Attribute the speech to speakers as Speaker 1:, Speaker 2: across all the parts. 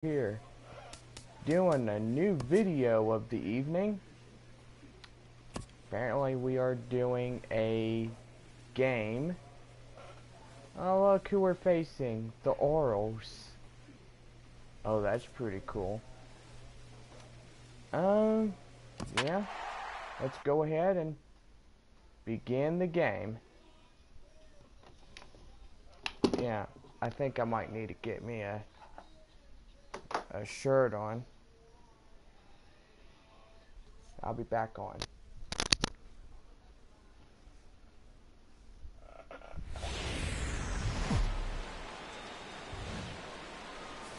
Speaker 1: Here doing a new video of the evening. Apparently we are doing a game. Oh, look who we're facing, the Orioles. Oh, that's pretty cool. Yeah, let's go ahead and begin the game. Yeah, I think I might need to get me a shirt on. I'll be back on.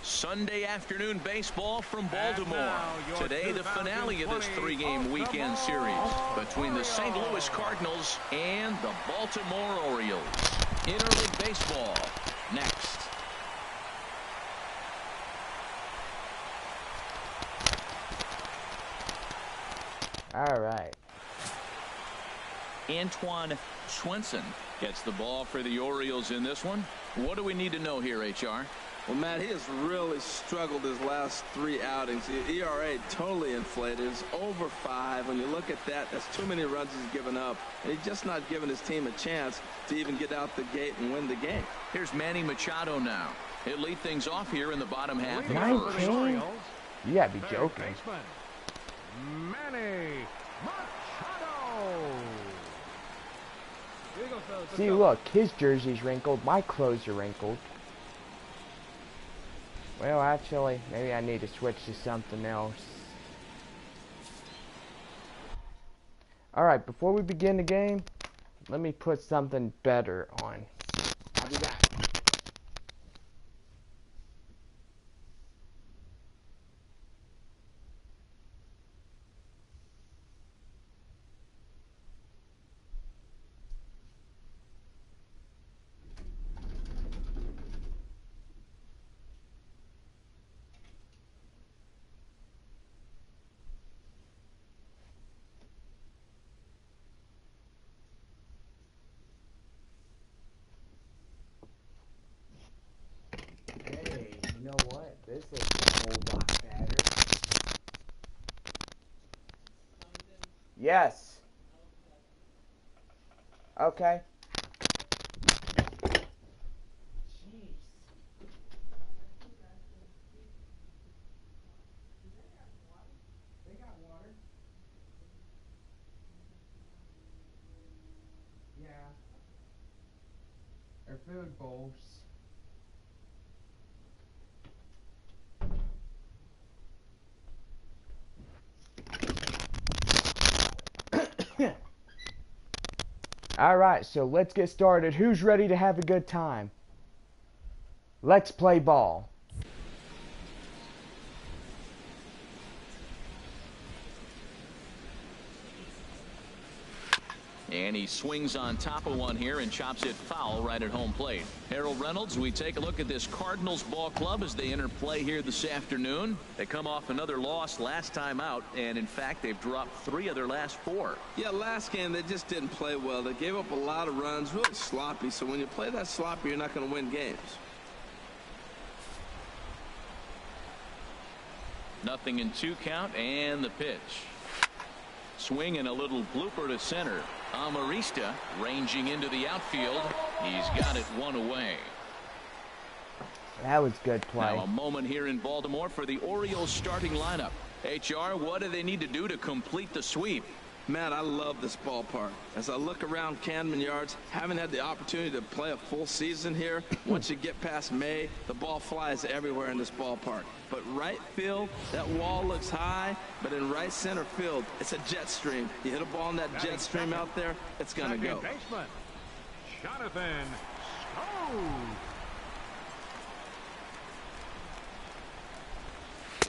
Speaker 2: Sunday afternoon baseball from Baltimore. Today, the finale of this three-game weekend series between the St. Louis Cardinals and the Baltimore Orioles. Interleague baseball next.
Speaker 1: All right.
Speaker 2: Antoine Swenson gets the ball for the Orioles in this one. What do we need to know here, HR?
Speaker 3: Well, Matt, he has really struggled his last three outings. The ERA totally inflated. It's over 5. When you look at that, that's too many runs he's given up. And he's just not giving his team a chance to even get out the gate and win the game.
Speaker 2: Here's Manny Machado now. He'll lead things off here in the bottom half of the
Speaker 1: 19? You gotta be joking.
Speaker 4: Manny Machado.
Speaker 1: See, look, his jersey's wrinkled. My clothes are wrinkled. Well, actually, maybe I need to switch to something else. Alright, before we begin the game, let me put something better on. I'll be back. You know what? This is a whole lot better. Yes. Okay. Jeez. They got water. Yeah. Or food bowls. Alright, so let's get started. Who's ready to have a good time? Let's play ball.
Speaker 2: And he swings on top of one here and chops it foul right at home plate. Harold Reynolds, we take a look at this Cardinals ball club as they enter play here this afternoon. They come off another loss last time out, and in fact, they've dropped 3 of their last 4.
Speaker 3: Yeah, last game they just didn't play well. They gave up a lot of runs, really sloppy. So when you play that sloppy, you're not going to win games.
Speaker 2: 0-2 count, and the pitch. Swing and a little blooper to center. Amarista ranging into the outfield. He's got it 1 away.
Speaker 1: That was good play.
Speaker 2: Now a moment here in Baltimore for the Orioles starting lineup. HR, what do they need to do to complete the sweep?
Speaker 3: Matt, I love this ballpark. As I look around Camden Yards, haven't had the opportunity to play a full season here. Once you get past May, the ball flies everywhere in this ballpark. But right field, that wall looks high, but in right center field, it's a jet stream. You hit a ball in that jet stream out there, it's going to go.
Speaker 4: Baseman, Jonathan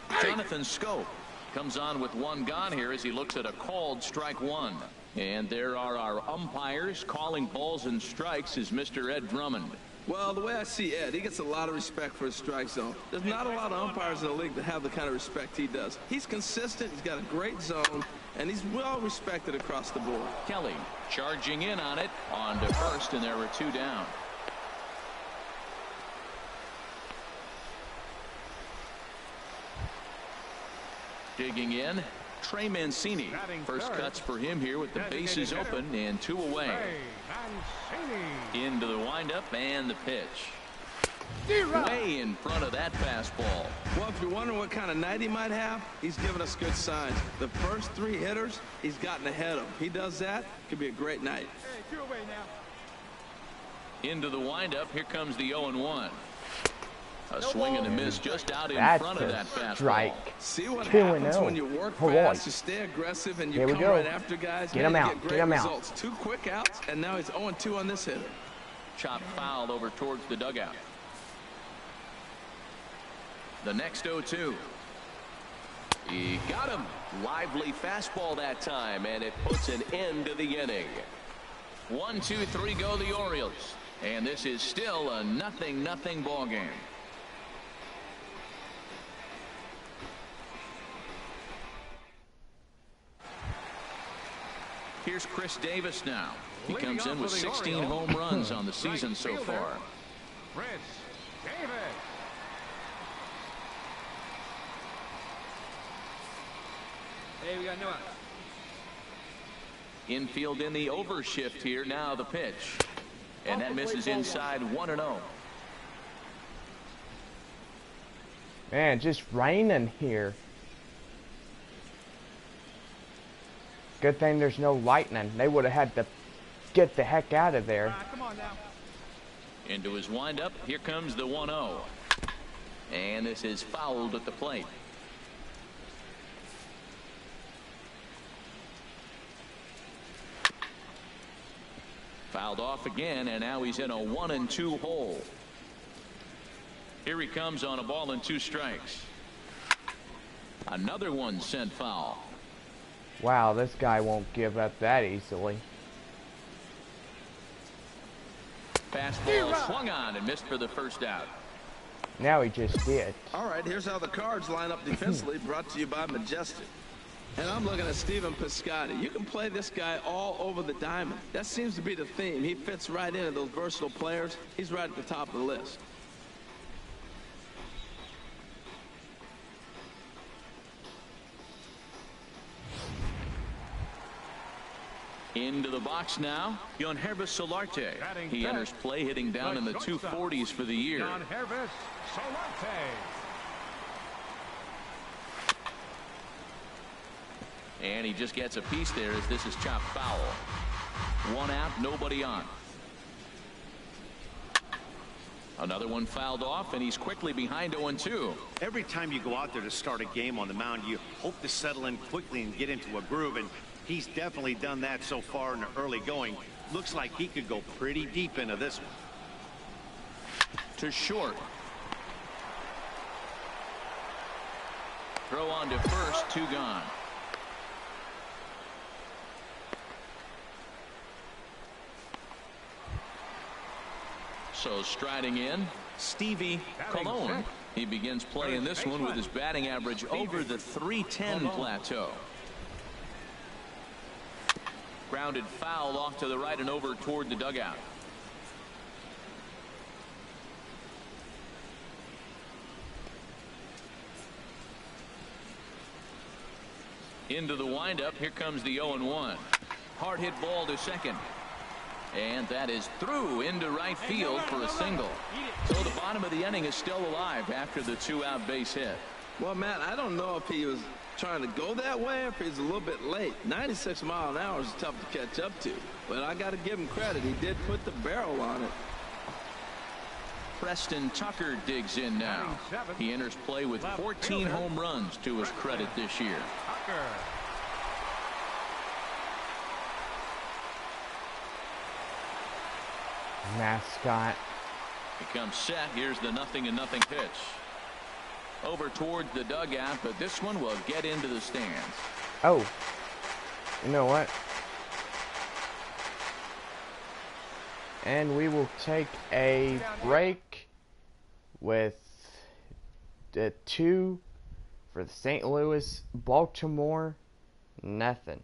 Speaker 4: Schoop.
Speaker 2: Jonathan Schoop comes on with 1 gone here as he looks at a called strike 1. And there are our umpires calling balls and strikes is Mr. Ed Drummond.
Speaker 3: Well, the way I see Ed, he gets a lot of respect for his strike zone. There's not a lot of umpires in the league that have the kind of respect he does. He's consistent, he's got a great zone, and he's well respected across the board.
Speaker 2: Kelly charging in on it, on to first, and there were 2 down. Digging in, Trey Mancini. First cuts for him here with the bases open and 2 away. Into the windup and the pitch. Way in front of that fastball.
Speaker 3: Well, if you're wondering what kind of night he might have, he's given us good signs. The first 3 hitters, he's gotten ahead of. He does that, could be a great night.
Speaker 4: Hey, 2 away now.
Speaker 2: Into the windup, here comes the 0-1. A swing and a miss just out in front of that fastball.
Speaker 1: Strike.
Speaker 3: See what
Speaker 1: 2-0.
Speaker 3: happens when you work fast, you stay aggressive, and you come right after guys.
Speaker 1: Get him out.
Speaker 3: Get great results. 2 quick outs, and now he's 0-2 on this hitter.
Speaker 2: Chopped foul over towards the dugout. The next 0-2. He got him. Lively fastball that time, and it puts an end to the inning. 1, 2, 3 go the Orioles. And this is still a 0-0 ball game. Here's Chris Davis now. He comes in with 16 home runs on the season so far.
Speaker 4: Chris Davis.
Speaker 5: Hey, we got no out.
Speaker 2: Infield in the overshift here. Now the pitch. And that misses inside 1-0.
Speaker 1: Man, just raining here. Good thing there's no lightning. They would have had to get the heck out of there.
Speaker 5: Come on now.
Speaker 2: Into his windup. Here comes the 1-0. And this is fouled at the plate. Fouled off again, and now he's in a 1-2 hole. Here he comes on a ball and 2 strikes. Another one sent foul.
Speaker 1: Wow, this guy won't give up that easily.
Speaker 2: Fastball swung on and missed for the first out.
Speaker 1: Now he just did.
Speaker 3: All right, here's how the Cards line up defensively, brought to you by Majestic. And I'm looking at Stephen Piscotty. You can play this guy all over the diamond. That seems to be the theme. He fits right into those versatile players. He's right at the top of the list.
Speaker 2: Into the box now, YRS Solarte. He enters play hitting down in the 240s for the year.
Speaker 4: YRS Solarte.
Speaker 2: And he just gets a piece there as this is chopped foul. 1 out, nobody on. Another one fouled off, and he's quickly behind 0-2.
Speaker 6: Every time you go out there to start a game on the mound, you hope to settle in quickly and get into a groove, and he's definitely done that so far in the early going. Looks like he could go pretty deep into this one.
Speaker 2: To short. Throw on to first, 2 gone. So striding in, Stevie Colon. He begins playing this one with his batting average over the .310 plateau. Grounded foul off to the right and over toward the dugout. Into the windup. Here comes the 0-1. Hard hit ball to second. And that is through into right field for a single. So the bottom of the inning is still alive after the 2-out base hit.
Speaker 3: Well, Matt, I don't know if he was trying to go that way or if he's a little bit late. 96 miles an hour is tough to catch up to. But I got to give him credit. He did put the barrel on it.
Speaker 2: Preston Tucker digs in now. He enters play with 14 home runs to his credit this year.
Speaker 1: Mascot.
Speaker 2: He comes set. Here's the 0-0 pitch. Over towards the dugout, but this one will get into the stands.
Speaker 1: Oh, you know what? And we will take a break with the 2 for the St. Louis, Baltimore, nothing.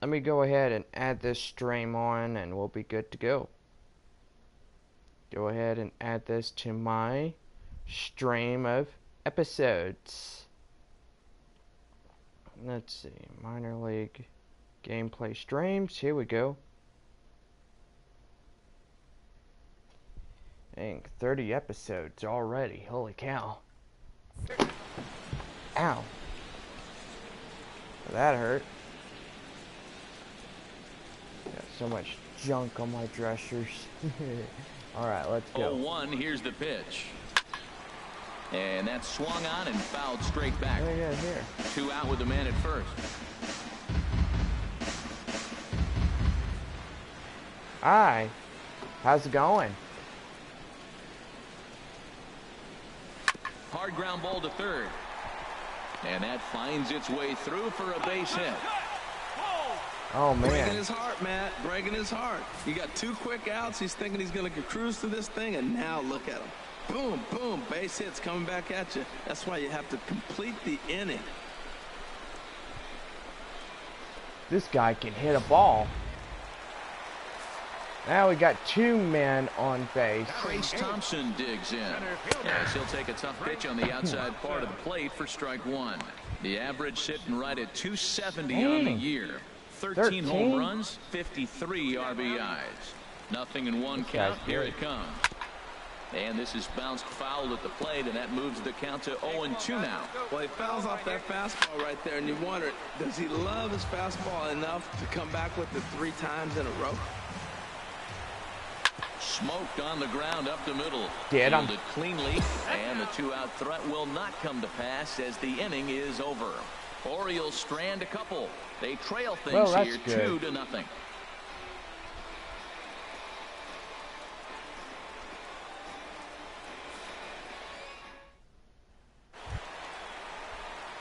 Speaker 1: Let me go ahead and add this stream on and we'll be good to go. Go ahead and add this to my stream of episodes. Let's see. Minor league gameplay streams. Here we go. Dang, 30 episodes already. Holy cow. Ow. That hurt. Got so much junk on my dressers. Alright, let's go.
Speaker 2: 0-1, here's the pitch. And that's swung on and fouled straight back.
Speaker 1: What do we got here?
Speaker 2: 2 out with the man at first.
Speaker 1: Hi. How's it going?
Speaker 2: Hard ground ball to third. And that finds its way through for a base hit.
Speaker 1: Oh, man.
Speaker 3: Breaking his heart, Matt. Breaking his heart. You got 2 quick outs. He's thinking he's going to cruise through this thing, and now look at him. Boom, boom. Base hits coming back at you. That's why you have to complete the inning.
Speaker 1: This guy can hit a ball. Now we got 2 men on base.
Speaker 2: Trace Thompson digs in. Yes, he'll take a tough pitch on the outside part of the plate for strike 1. The average sitting right at 270 on the year. 13 home runs, 53 RBIs. Nothing in 1 count. Here it comes. And this is bounced foul at the plate, and that moves the count to 0-2 now.
Speaker 3: Well, he fouls off that fastball right there, and you wonder, does he love his fastball enough to come back with it 3 times in a row?
Speaker 2: Smoked on the ground up the middle.
Speaker 1: Get him.
Speaker 2: Fielded cleanly, and the 2-out threat will not come to pass as the inning is over. Orioles strand a couple. They trail things here 2-0.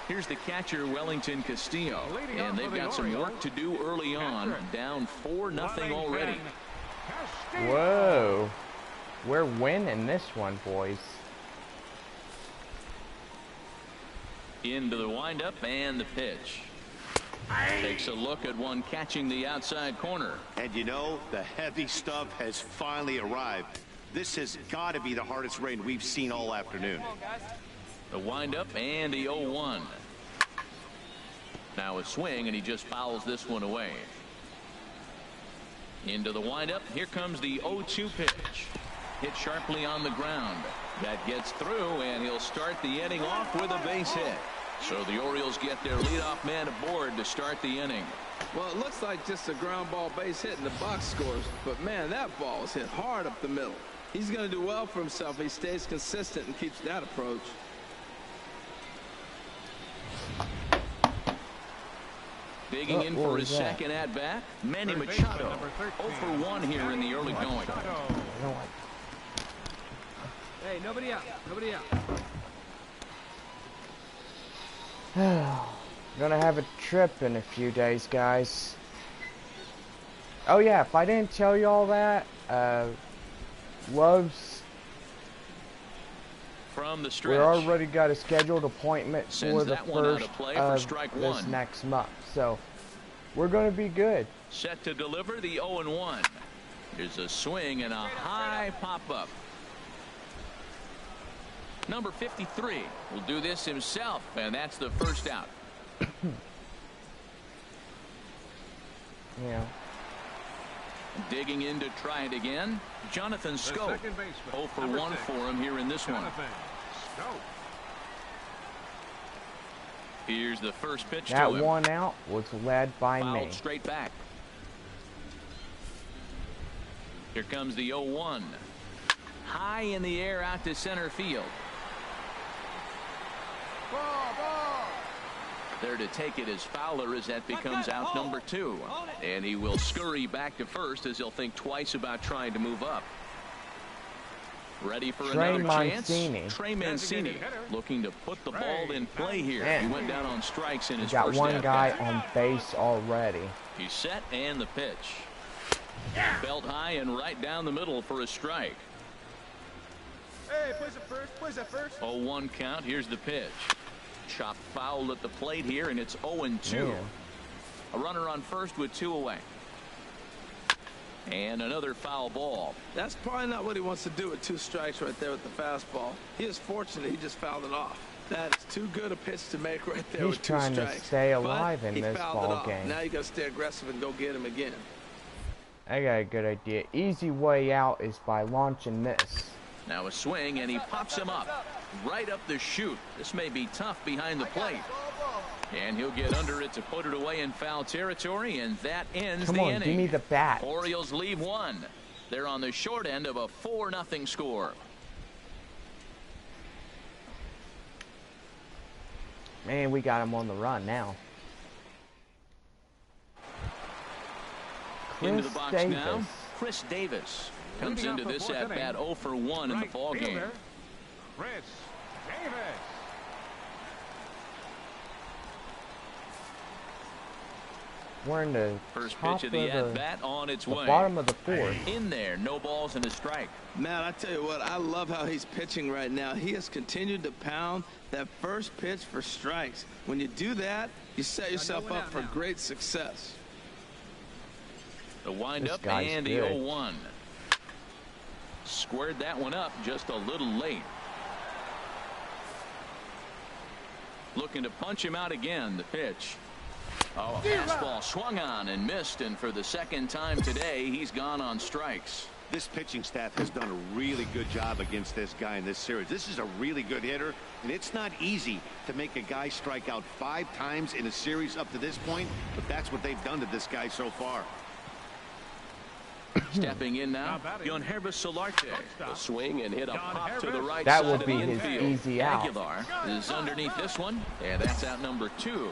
Speaker 2: Here's the catcher, Wellington Castillo, and they've got some work to do early on. Down 4-0 already.
Speaker 1: Whoa. We're winning this one, boys.
Speaker 2: Into the windup and the pitch. Takes a look at one catching the outside corner.
Speaker 6: And you know, the heavy stuff has finally arrived. This has got to be the hardest rain we've seen all afternoon.
Speaker 2: The windup and the 0-1. Now a swing, and he just fouls this one away. Into the windup. Here comes the 0-2 pitch. Hit sharply on the ground. That gets through, and he'll start the inning off with a base hit. So the Orioles get their leadoff man aboard to start the inning.
Speaker 3: Well, it looks like just a ground ball base hit and the box scores, but man, that ball was hit hard up the middle. He's going to do well for himself if he stays consistent and keeps that approach.
Speaker 2: Digging in for his second at bat, Manny Machado. 0-for-1 here in the early going.
Speaker 5: Hey, nobody out. Nobody out.
Speaker 1: Gonna have a trip in a few days, guys. Oh yeah, if I didn't tell you all that, Loves,
Speaker 2: from the stretch.
Speaker 1: We already got a scheduled appointment for the first of this
Speaker 2: one.
Speaker 1: next month, so we're gonna be good.
Speaker 2: Set to deliver the 0-1. There's a swing and a high pop-up. Number 53 will do this himself, and that's the first out.
Speaker 1: Yeah.
Speaker 2: Digging in to try it again, Jonathan Scope. 0-for-1 for him here in this one. Here's the first pitch to him.
Speaker 1: That one out was led by me.
Speaker 2: Straight back. Here comes the 0-1. High in the air out to center field. There to take it is Fowler as that becomes out number 2. And he will scurry back to first as he'll think twice about trying to move up. Ready for another chance? Trey Mancini looking to put the ball in play here.
Speaker 1: Man.
Speaker 2: He went down on strikes in his
Speaker 1: got
Speaker 2: first
Speaker 1: one guy
Speaker 2: at-bat.
Speaker 1: on base already.
Speaker 2: He's set and the pitch. Belt high and right down the middle for a strike.
Speaker 4: Hey, place it first. Place it first.
Speaker 2: 0-1 count. Here's the pitch. Chopped foul at the plate here, and it's 0-2.
Speaker 1: Man.
Speaker 2: A runner on first with 2 away. And another foul ball.
Speaker 3: That's probably not what he wants to do with 2 strikes right there with the fastball. He is fortunate he just fouled it off. That is too good a pitch to make right there
Speaker 1: He's
Speaker 3: with 2
Speaker 1: trying
Speaker 3: strikes.
Speaker 1: to stay alive in
Speaker 3: he
Speaker 1: this
Speaker 3: fouled it
Speaker 1: ball
Speaker 3: off.
Speaker 1: game.
Speaker 3: Now you got to stay aggressive and go get him again.
Speaker 1: I got a good idea. Easy way out is by launching this.
Speaker 2: Now a swing, and he pops him up. Right up the chute. This may be tough behind the plate. And he'll get under it to put it away in foul territory, and that ends the inning.
Speaker 1: Give me the bat.
Speaker 2: Orioles leave 1. They're on the short end of a 4-0 score.
Speaker 1: Man, we got him on the run now.
Speaker 2: Into the box now, Chris Davis comes into this at bat 0 for 1 in the ball game.
Speaker 4: Chris Davis.
Speaker 1: We're in the
Speaker 2: First
Speaker 1: top
Speaker 2: pitch of the
Speaker 1: of
Speaker 2: at-bat on its
Speaker 1: the
Speaker 2: way.
Speaker 1: bottom of the 4th.
Speaker 2: In there, no balls and a strike.
Speaker 3: Man, I tell you what, I love how he's pitching right now. He has continued to pound that first pitch for strikes. When you do that, you set yourself up for great success.
Speaker 2: The windup and the 0-1. Squared that one up just a little late. Looking to punch him out again. The pitch. Oh, a fastball swung on and missed, and for the second time today, he's gone on strikes.
Speaker 6: This pitching staff has done a really good job against this guy in this series. This is a really good hitter, and it's not easy to make a guy strike out 5 times in a series up to this point, but that's what they've done to this guy so far.
Speaker 2: Stepping in now, Yonhervis Solarte. A swing and hit a pop to the right
Speaker 1: that
Speaker 2: side
Speaker 1: will
Speaker 2: of
Speaker 1: be
Speaker 2: the
Speaker 1: his
Speaker 2: infield.
Speaker 1: easy out.
Speaker 2: Aguilar is underneath this one, and that's out number 2.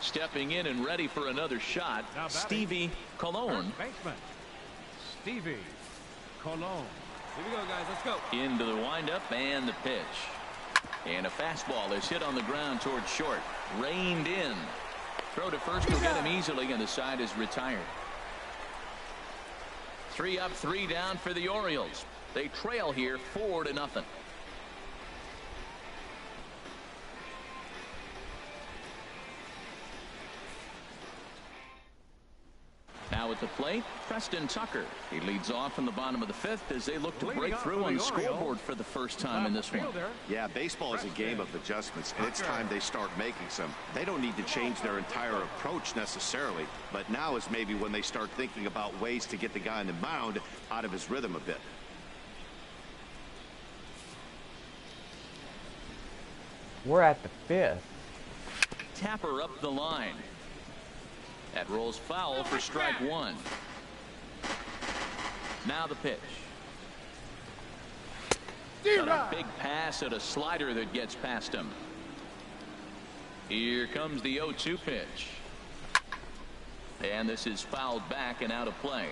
Speaker 2: Stepping in and ready for another shot, Stevie Colon.
Speaker 4: Baseman Stevie Colon.
Speaker 5: Here we go, guys. Let's go.
Speaker 2: Into the windup and the pitch. And a fastball is hit on the ground towards short. Reined in. Throw to first will get him easily, and the side is retired. 3 up, 3 down for the Orioles. They trail here 4-0. Now at the plate, Preston Tucker. He leads off in the bottom of the 5th as they look to break through on the scoreboard for the first time in this one.
Speaker 6: Yeah, baseball is a game of adjustments, and it's time they start making some. They don't need to change their entire approach necessarily, but now is maybe when they start thinking about ways to get the guy on the mound out of his rhythm a bit.
Speaker 1: We're at the 5th.
Speaker 2: Tapper up the line. That rolls foul for strike 1. Now the pitch. Got a big pass at a slider that gets past him. Here comes the 0-2 pitch. And this is fouled back and out of play.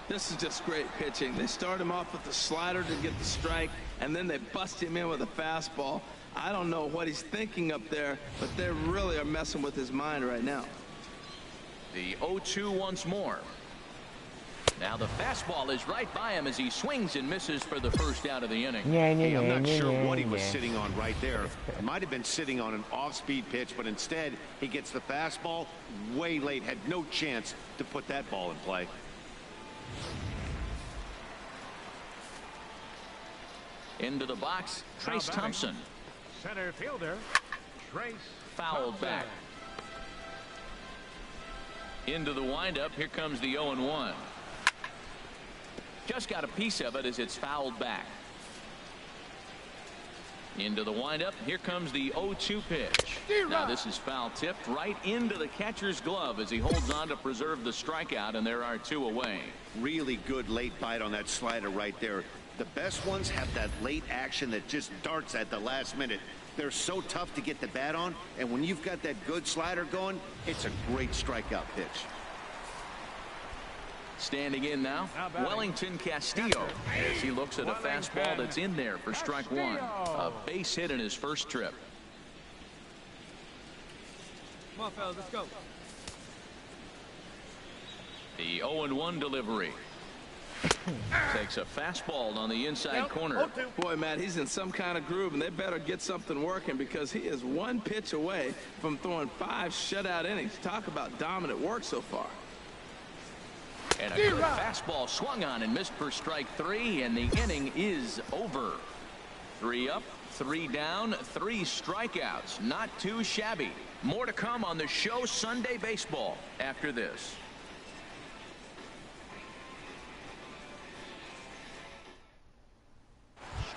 Speaker 3: This is just great pitching. They start him off with the slider to get the strike, and then they bust him in with a fastball. I don't know what he's thinking up there, but they really are messing with his mind right now.
Speaker 2: The 0-2 once more. Now the fastball is right by him as he swings and misses for the first out of the inning.
Speaker 6: Hey, I'm not sure what he was sitting on right there. It might have been sitting on an off-speed pitch, but instead he gets the fastball way late. Had no chance to put that ball in play.
Speaker 2: Into the box, Trace Thompson.
Speaker 4: Center fielder Trace
Speaker 2: Fouled back. Into the windup. Here comes the 0-1. Just got a piece of it as it's fouled back. Into the windup. Here comes the 0-2 pitch. Now this is foul tipped right into the catcher's glove as he holds on to preserve the strikeout, and there are 2 away.
Speaker 6: Really good late bite on that slider right there. The best ones have that late action that just darts at the last minute. They're so tough to get the bat on, and when you've got that good slider going, it's a great strikeout pitch.
Speaker 2: Standing in now, Wellington Castillo, as he looks at a fastball that's in there for strike 1. A base hit in his first trip.
Speaker 5: Come on, fellas, let's go.
Speaker 2: The 0-1 delivery. Takes a fastball on the inside corner.
Speaker 3: Boy, Matt, he's in some kind of groove, and they better get something working because he is 1 pitch away from throwing 5 shutout innings. Talk about dominant work so far.
Speaker 2: And a good fastball swung on and missed for strike 3, and the inning is over. 3 up, 3 down, 3 strikeouts. Not too shabby. More to come on the show Sunday Baseball after this.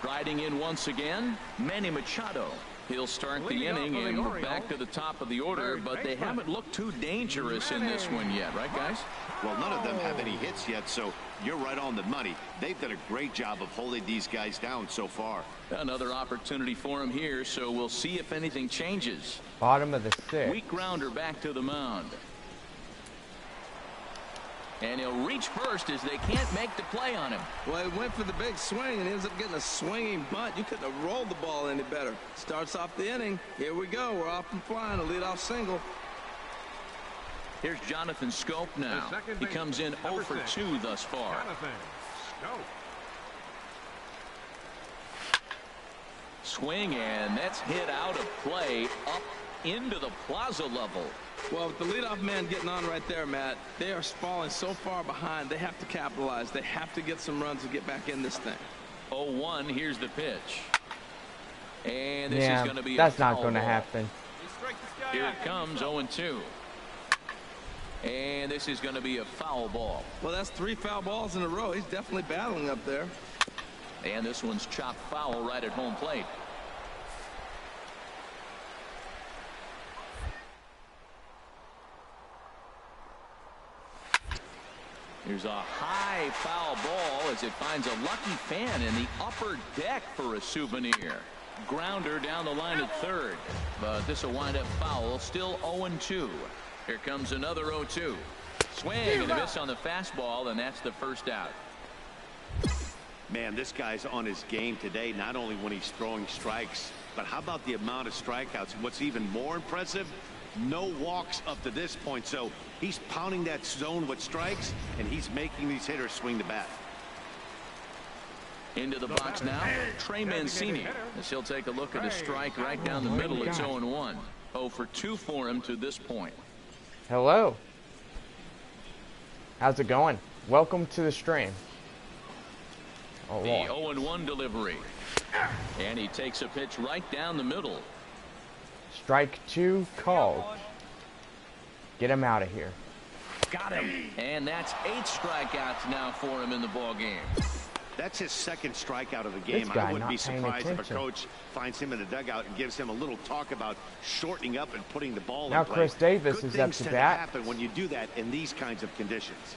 Speaker 2: Striding in once again, Manny Machado. He'll start the inning, and we're back to the top of the order, but they haven't looked too dangerous in this one yet, right, guys?
Speaker 6: Well, none of them have any hits yet, so you're right on the money. They've done a great job of holding these guys down so far.
Speaker 2: Another opportunity for him here, so we'll see if anything changes.
Speaker 1: Bottom of the 6th.
Speaker 2: Weak grounder back to the mound. And he'll reach first as they can't make the play on him.
Speaker 3: Well, he went for the big swing and ends up getting a swinging bunt. You couldn't have rolled the ball any better. Starts off the inning. Here we go. We're off and flying. A leadoff single.
Speaker 2: Here's Jonathan Scope now. He comes in 0 for 2 thus far. Swing, and that's hit out of play up into the plaza level.
Speaker 3: Well, with the leadoff man getting on right there, Matt, they are falling so far behind. They have to capitalize. They have to get some runs to get back in this thing.
Speaker 2: 0-1. Here's the pitch. And this is going to be
Speaker 1: that's not going to happen.
Speaker 2: Here it comes, 0-2. And this is going to be a foul ball.
Speaker 3: Well, that's 3 foul balls in a row. He's definitely battling up there.
Speaker 2: And this one's chopped foul right at home plate. Here's a high foul ball as it finds a lucky fan in the upper deck for a souvenir. Grounder down the line at third, but this will wind up foul. Still 0-2. Here comes another 0-2. Swing and a miss on the fastball, and that's the first out.
Speaker 6: Man, this guy's on his game today, not only when he's throwing strikes, but how about the amount of strikeouts? And what's even more impressive, no walks up to this point. So he's pounding that zone with strikes, and he's making these hitters swing the bat.
Speaker 2: Into the box now, Trey Mancini, as he'll take a look at a strike right down the middle. It's 0-1. 0 for 2 for him to this point.
Speaker 1: Hello. How's it going? Welcome to the stream. Oh,
Speaker 2: the 0-1 delivery. And he takes a pitch right down the middle.
Speaker 1: Strike 2 called. Get him out of here.
Speaker 2: Got him. And that's 8 strikeouts now for him in the ball game.
Speaker 6: That's his second strikeout of the game. I wouldn't be surprised if a coach finds him in the dugout and gives him a little talk about shortening up and putting the ball in play.
Speaker 1: Now Chris Davis is up to bat. Good things tend to
Speaker 6: happen when you do that in these kinds of conditions.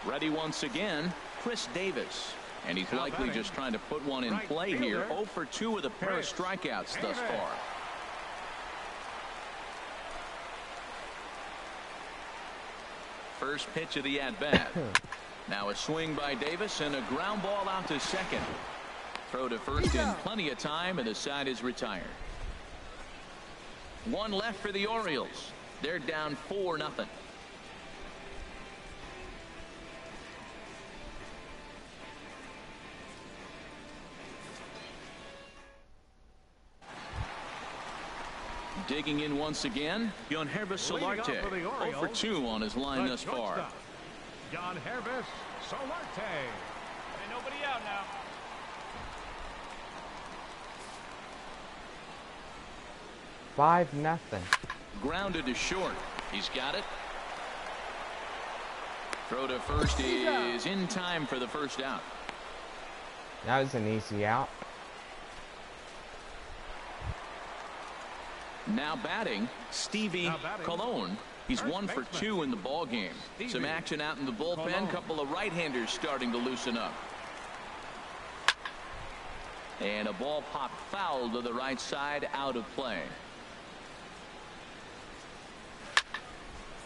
Speaker 2: Ready once again, Chris Davis. And he's likely just trying to put one in play here. 0 for 2 with a pair of strikeouts thus far. First pitch of the at-bat. Now a swing by Davis and a ground ball out to second. Throw to first in plenty of time, and the side is retired. 1 left for the Orioles. They're down 4-0. Digging in once again, Yangervis Solarte. 0 for 2 on his line thus far.
Speaker 4: Yangervis Solarte. Ain't nobody out now.
Speaker 1: Five nothing.
Speaker 2: Grounded to short. He's got it. Throw to first is in time for the first out.
Speaker 1: That was an easy out.
Speaker 2: Now batting, Stevie Colon. He's 1 for 2 in the ball game. Some action out in the bullpen. Couple of right-handers starting to loosen up. And a ball popped foul to the right side, out of play.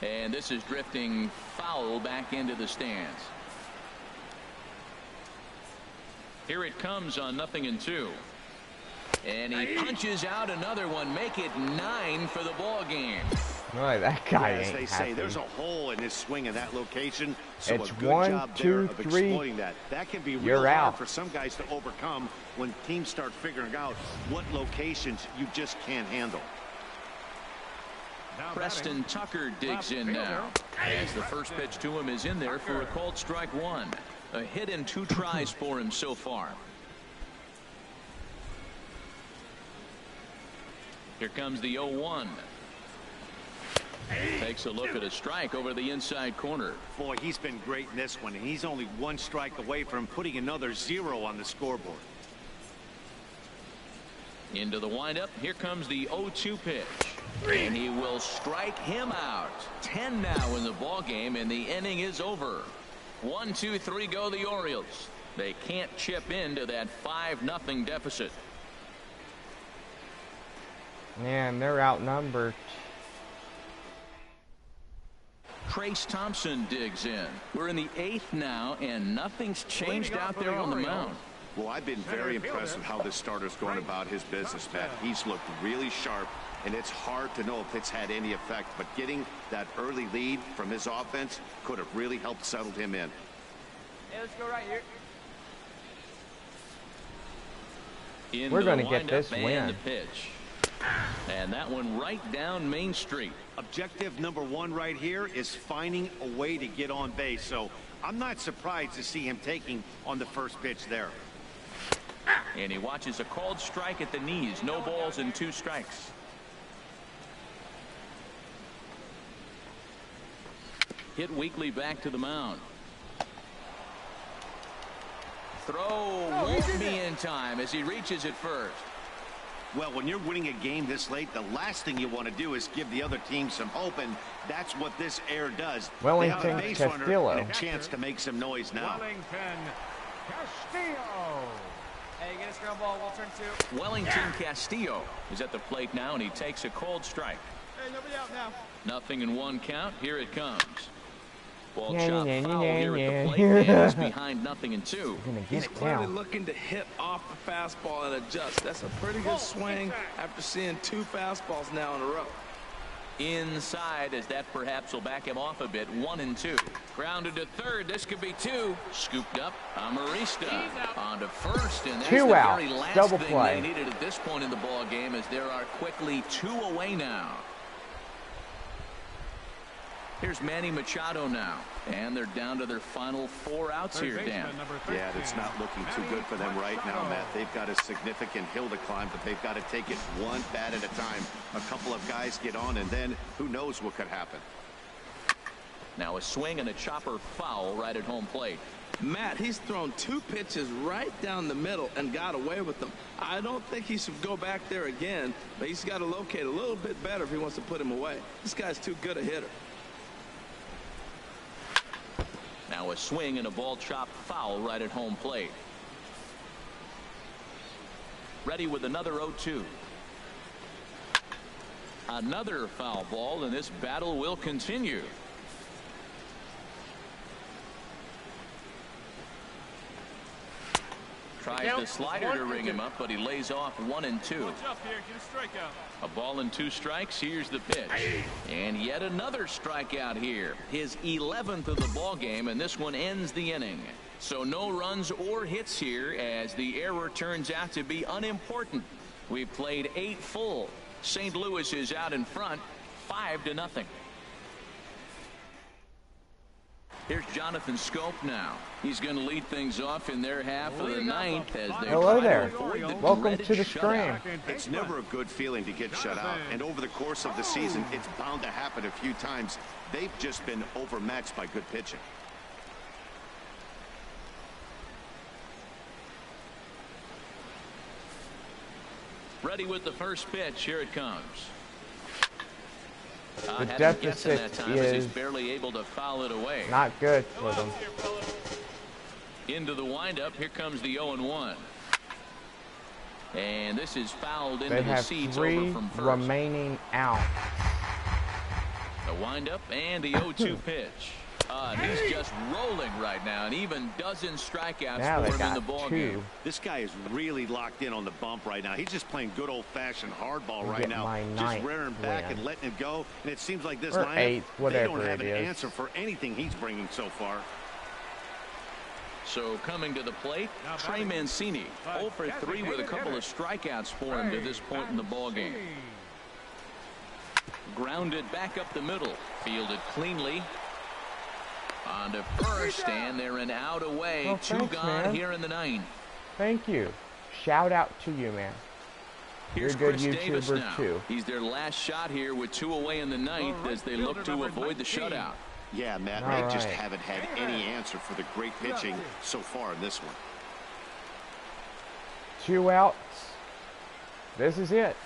Speaker 2: And this is drifting foul back into the stands. Here it comes on 0-2. And he punches out another one. Make it 9 for the ball game.
Speaker 1: Boy, that guy ain't
Speaker 6: as they
Speaker 1: happy.
Speaker 6: say, there's a hole in his swing in that location. So
Speaker 1: It's
Speaker 6: a good
Speaker 1: 1,
Speaker 6: job
Speaker 1: 2,
Speaker 6: there of
Speaker 1: 3.
Speaker 6: exploiting that. That can be
Speaker 1: You're
Speaker 6: real hard
Speaker 1: out.
Speaker 6: for some guys to overcome when teams start figuring out what locations you just can't handle.
Speaker 2: Preston Tucker digs in now, as the first pitch to him is in there for a called strike one. A hit and 2 tries for him so far. Here comes the 0-1. Takes a look at a strike over the inside corner.
Speaker 6: Boy, he's been great in this one, and he's only 1 strike away from putting another 0 on the scoreboard.
Speaker 2: Into the windup. Here comes the 0-2 pitch. And he will strike him out. 10 now in the ball game, and the inning is over. 1, 2, 3 go the Orioles. They can't chip into that 5-0 deficit.
Speaker 1: Man, they're outnumbered.
Speaker 2: Trace Thompson digs in. We're in the 8th now, and nothing's changed out there on the mound.
Speaker 6: Well, I've been very impressed with how this starter's going about his business, Matt. He's looked really sharp, and it's hard to know if it's had any effect, but getting that early lead from his offense could have really helped settle him in.
Speaker 4: Hey, let's go right here.
Speaker 1: We're going to get this win.
Speaker 2: The pitch. And that one right down Main Street.
Speaker 6: Objective number 1 right here is finding a way to get on base, so I'm not surprised to see him taking on the first pitch there.
Speaker 2: And he watches a called strike at the knees. No balls and 2 strikes. Hit weakly back to the mound. Throw won't be in time as he reaches it first.
Speaker 6: Well, when you're winning a game this late, the last thing you want to do is give the other team some hope, and that's what this error does.
Speaker 1: Wellington
Speaker 6: they have a base runner
Speaker 1: Castillo.
Speaker 6: and a chance to make some noise now.
Speaker 4: Wellington Castillo. Hey, get a scramble ball. We'll turn 2.
Speaker 2: Wellington Castillo is at the plate now, and he takes a called strike.
Speaker 4: Hey, nobody out now.
Speaker 2: Nothing in 1 count. Here it comes. Ball
Speaker 1: Yeah,
Speaker 2: chop
Speaker 1: yeah,
Speaker 2: foul
Speaker 1: yeah,
Speaker 2: here
Speaker 1: yeah.
Speaker 2: at the plate, and he's behind 0-2.
Speaker 3: He's clearly looking to hit off the fastball and adjust. That's a pretty good swing after seeing 2 fastballs now in a row.
Speaker 2: Inside, as that perhaps will back him off a bit. 1-2. Grounded to third. This could be 2. Scooped up. Amarista on to first, and that's
Speaker 1: 2
Speaker 2: the
Speaker 1: out.
Speaker 2: very last
Speaker 1: Double
Speaker 2: thing
Speaker 1: play.
Speaker 2: they needed at this point in the ball game, as there are quickly 2 away now. Here's Manny Machado now, and they're down to their final 4 outs here, Dan.
Speaker 6: Yeah, it's not looking too good for them right now, Matt. They've got a significant hill to climb, but they've got to take it 1 bat at a time. A couple of guys get on, and then who knows what could happen.
Speaker 2: Now a swing and a chopper foul right at home plate.
Speaker 3: Matt, he's thrown 2 pitches right down the middle and got away with them. I don't think he should go back there again, but he's got to locate a little bit better if he wants to put him away. This guy's too good a hitter.
Speaker 2: Now a swing and a ball chopped foul right at home plate. Ready with another 0-2. Another foul ball, and this battle will continue. Tries the slider to ring him up, but he lays off 1-2. A ball and 2 strikes. Here's the pitch, and yet another strikeout here. His 11th of the ball game, and this one ends the inning. So no runs or hits here, as the error turns out to be unimportant. We've played 8 full. St. Louis is out in front, 5-0. Here's Jonathan Scope now. He's going to lead things off in their half of the 9th as they
Speaker 1: Hello there.
Speaker 2: avoid the
Speaker 1: Welcome to the
Speaker 2: shutout.
Speaker 1: stream.
Speaker 6: It's never a good feeling to get shut out, and over the course of the season, it's bound to happen a few times. They've just been overmatched by good pitching.
Speaker 2: Ready with the first pitch. Here it comes.
Speaker 1: The
Speaker 2: deficit
Speaker 1: deficit
Speaker 2: that time as he's
Speaker 1: is
Speaker 2: barely able to foul it away.
Speaker 1: not good for them.
Speaker 2: Into the windup. Here comes the 0-1. And this is fouled into
Speaker 1: They
Speaker 2: the
Speaker 1: have
Speaker 2: seats
Speaker 1: 3
Speaker 2: over from first.
Speaker 1: remaining out.
Speaker 2: The windup and the 0-2 pitch. He's just rolling right now, and even dozen strikeouts
Speaker 1: Now they
Speaker 2: for him in
Speaker 1: got
Speaker 2: the ball
Speaker 1: 2.
Speaker 2: game.
Speaker 6: This guy is really locked in on the bump right now. He's just playing good old-fashioned hardball right
Speaker 1: Get
Speaker 6: now.
Speaker 1: my
Speaker 6: Just
Speaker 1: 9th
Speaker 6: rearing back
Speaker 1: win.
Speaker 6: and letting it go. And it seems like this
Speaker 1: Or
Speaker 6: lineup,
Speaker 1: 8th,
Speaker 6: they
Speaker 1: whatever
Speaker 6: don't have
Speaker 1: it
Speaker 6: an
Speaker 1: is.
Speaker 6: answer for anything he's bringing so far.
Speaker 2: So coming to the plate, Trey Mancini, 0 for 3 with a couple of strikeouts for him to this point in the ball game. Grounded back up the middle. Fielded cleanly. On to first, and they're an out away.
Speaker 1: Oh,
Speaker 2: Two
Speaker 1: thanks,
Speaker 2: gone
Speaker 1: man.
Speaker 2: here in the ninth.
Speaker 1: Thank you. Shout out to you, man.
Speaker 2: Here's
Speaker 1: You're a good
Speaker 2: Chris Davis
Speaker 1: YouTuber,
Speaker 2: now.
Speaker 1: too.
Speaker 2: He's their last shot here with 2 away in the ninth as they look to avoid the shutout.
Speaker 6: Yeah, Matt,
Speaker 1: All
Speaker 6: they just
Speaker 1: right.
Speaker 6: haven't had any answer for the great pitching so far in this one.
Speaker 1: 2 outs. This is it.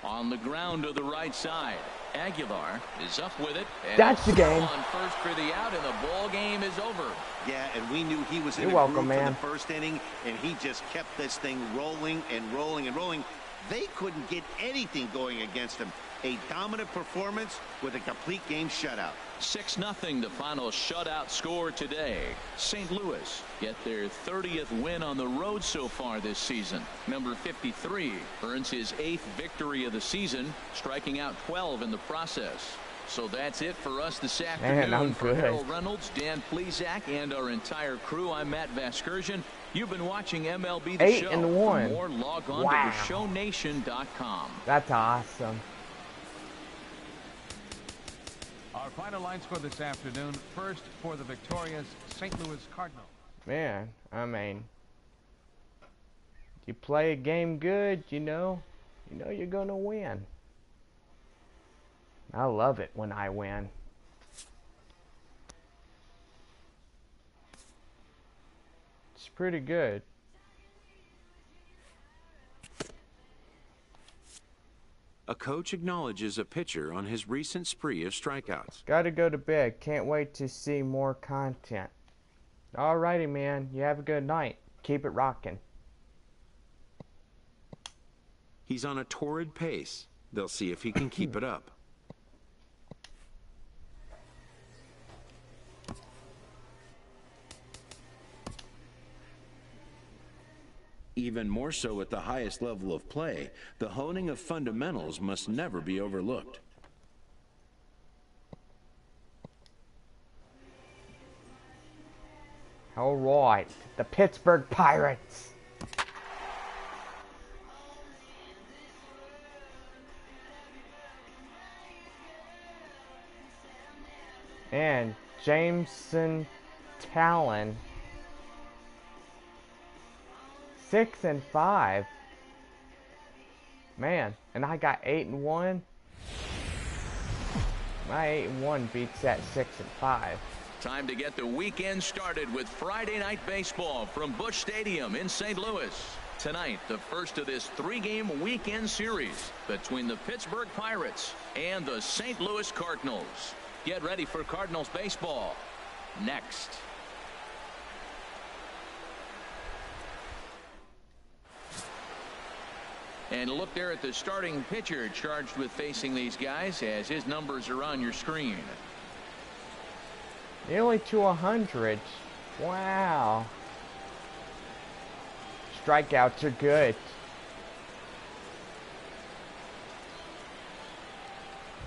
Speaker 2: On the ground to the right side. Aguilar is up with it. And
Speaker 1: That's the game.
Speaker 2: On first for the out, and the ball game is over.
Speaker 6: Yeah, and we knew he was in
Speaker 1: You're
Speaker 6: a
Speaker 1: welcome,
Speaker 6: groove for
Speaker 1: man.
Speaker 6: the first inning, and he just kept this thing rolling and rolling and rolling. They couldn't get anything going against him. A dominant performance with a complete game shutout.
Speaker 2: 6-0 the final shutout score today. St. Louis get their 30th win on the road so far this season. Number 53 earns his 8th victory of the season, striking out 12 in the process. So that's it for us this afternoon.
Speaker 1: Man, I'm
Speaker 2: for
Speaker 1: good.
Speaker 2: Harold Reynolds, Dan Plesac, and our entire crew, I'm Matt Vasgersian. You've been watching MLB The Show.
Speaker 1: 8-1.
Speaker 2: For more, log on
Speaker 1: Wow.
Speaker 2: to theshownation.com.
Speaker 1: That's awesome.
Speaker 4: Our final line score this afternoon. First for the victorious St. Louis Cardinals.
Speaker 1: Man, I mean, you play a game good, you know you're going to win. I love it when I win. It's pretty good.
Speaker 7: A coach acknowledges a pitcher on his recent spree of strikeouts.
Speaker 1: Gotta go to bed. Can't wait to see more content. Alrighty, man. You have a good night. Keep it rocking.
Speaker 7: He's on a torrid pace. They'll see if he can keep it up. Even more so at the highest level of play, the honing of fundamentals must never be overlooked.
Speaker 1: Alright. The Pittsburgh Pirates. And Jameson Talon. 6-5. Man, and I got 8-1. My 8-1 beats that 6-5.
Speaker 2: Time to get the weekend started with Friday Night Baseball from Busch Stadium in St. Louis. Tonight, the first of this 3-game weekend series between the Pittsburgh Pirates and the St. Louis Cardinals. Get ready for Cardinals baseball next. And look there at the starting pitcher charged with facing these guys as his numbers are on your screen.
Speaker 1: Nearly to 100. Wow. Strikeouts are good.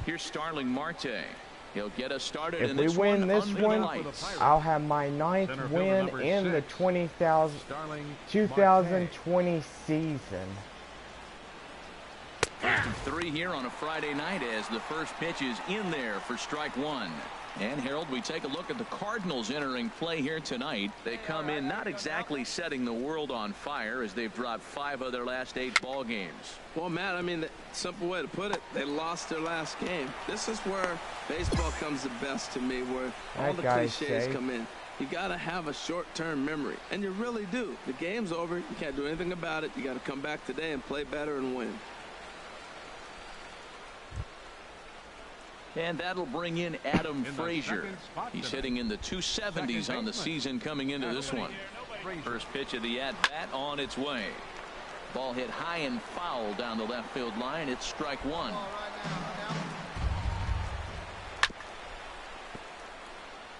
Speaker 2: Here's Starling Marte. He'll get us started
Speaker 1: If
Speaker 2: in
Speaker 1: we
Speaker 2: this
Speaker 1: win
Speaker 2: one
Speaker 1: this
Speaker 2: under the
Speaker 1: one,
Speaker 2: lights.
Speaker 1: I'll have my 9th
Speaker 4: Center fielder
Speaker 1: win
Speaker 4: number
Speaker 1: in the
Speaker 4: 6,
Speaker 1: 2020 season.
Speaker 2: First and 3 here on a Friday night as the first pitch is in there for strike 1. And Harold, we take a look at the Cardinals entering play here tonight. They come in not exactly setting the world on fire as they've dropped 5 of their last 8 ball games.
Speaker 3: Well, Matt, I mean, the simple way to put it, they lost their last game. This is where baseball comes the best to me, where all the cliches come in. You got to have a short-term memory, and you really do. The game's over. You can't do anything about it. You got to come back today and play better and win.
Speaker 2: And that'll bring in Adam Frazier. He's hitting in the 270s on the season coming into this one. First pitch of the at-bat on its way. Ball hit high and foul down the left field line. It's strike 1.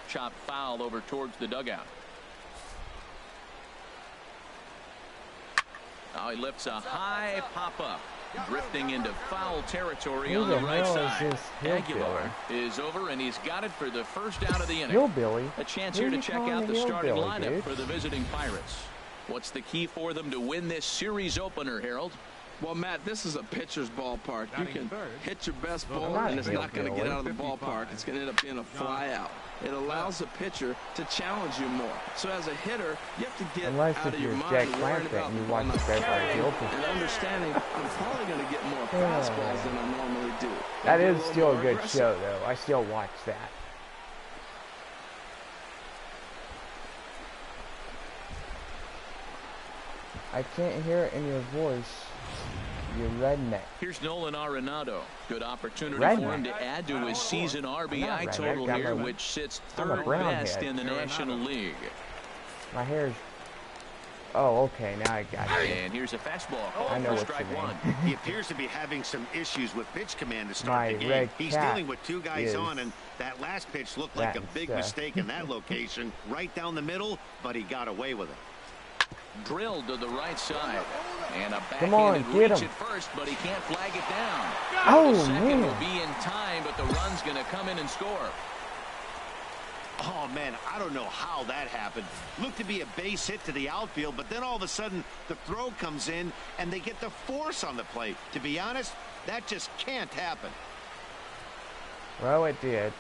Speaker 2: Chop foul over towards the dugout. Now he lifts a high pop-up. Drifting into foul territory on the right side. Aguilar is over, and he's got it for the first out of the inning.
Speaker 1: Hillbilly.
Speaker 2: A chance here to check out the starting lineup for the visiting Pirates. What's the key for them to win this series opener, Harold?
Speaker 3: Well, Matt, this is a pitcher's ballpark. You can hit your best ball,
Speaker 1: not
Speaker 3: and it's not going to get out of the
Speaker 4: 55.
Speaker 3: ballpark. It's going to end up being a fly out. It allows the pitcher to challenge you more. So as a hitter, you have to get
Speaker 1: Unless
Speaker 3: out
Speaker 1: if
Speaker 3: of your
Speaker 1: you're
Speaker 3: mind
Speaker 1: Jack
Speaker 3: worrying
Speaker 1: Clampett
Speaker 3: about
Speaker 1: and
Speaker 3: the
Speaker 1: you
Speaker 3: ball
Speaker 1: watch
Speaker 3: not
Speaker 1: the best
Speaker 3: carrying,
Speaker 1: field position.
Speaker 3: and understanding I'm probably going to get more fastballs than I normally do.
Speaker 1: That
Speaker 3: Be a
Speaker 1: is
Speaker 3: little
Speaker 1: still
Speaker 3: more
Speaker 1: a good
Speaker 3: aggressive.
Speaker 1: show, though. I still watch that. I can't hear it in your voice, you redneck.
Speaker 2: Here's Nolan Arenado. Good opportunity
Speaker 1: Redneck.
Speaker 2: for him to add to his season RBI
Speaker 1: redneck.
Speaker 2: total
Speaker 1: I'm
Speaker 2: here,
Speaker 1: a-
Speaker 2: which sits
Speaker 1: I'm a
Speaker 2: third
Speaker 1: brown
Speaker 2: best
Speaker 1: head.
Speaker 2: in the National League.
Speaker 1: My hair's... Oh, okay, now I got it.
Speaker 2: And here's a fastball
Speaker 1: I
Speaker 2: called
Speaker 1: know
Speaker 2: for
Speaker 1: what
Speaker 2: strike
Speaker 1: you mean.
Speaker 2: one.
Speaker 6: He appears to be having some issues with pitch command to start
Speaker 1: My
Speaker 6: the game.
Speaker 1: red
Speaker 6: He's
Speaker 1: cat
Speaker 6: dealing with two guys
Speaker 1: is
Speaker 6: on, and that last pitch looked like a big mistake in that location. Right down the middle, but he got away with it.
Speaker 2: Drilled to the right side. And a
Speaker 1: Come on,
Speaker 2: backhanded
Speaker 1: get
Speaker 2: reach
Speaker 1: him.
Speaker 2: at first, but he can't flag it down.
Speaker 1: Oh,
Speaker 2: The second
Speaker 1: man.
Speaker 2: will be in time, but the run's going to come in and score.
Speaker 6: Oh, man, I don't know how that happened. Looked to be a base hit to the outfield, but then all of a sudden the throw comes in and they get the force on the plate. To be honest, that just can't happen.
Speaker 1: Well, it did.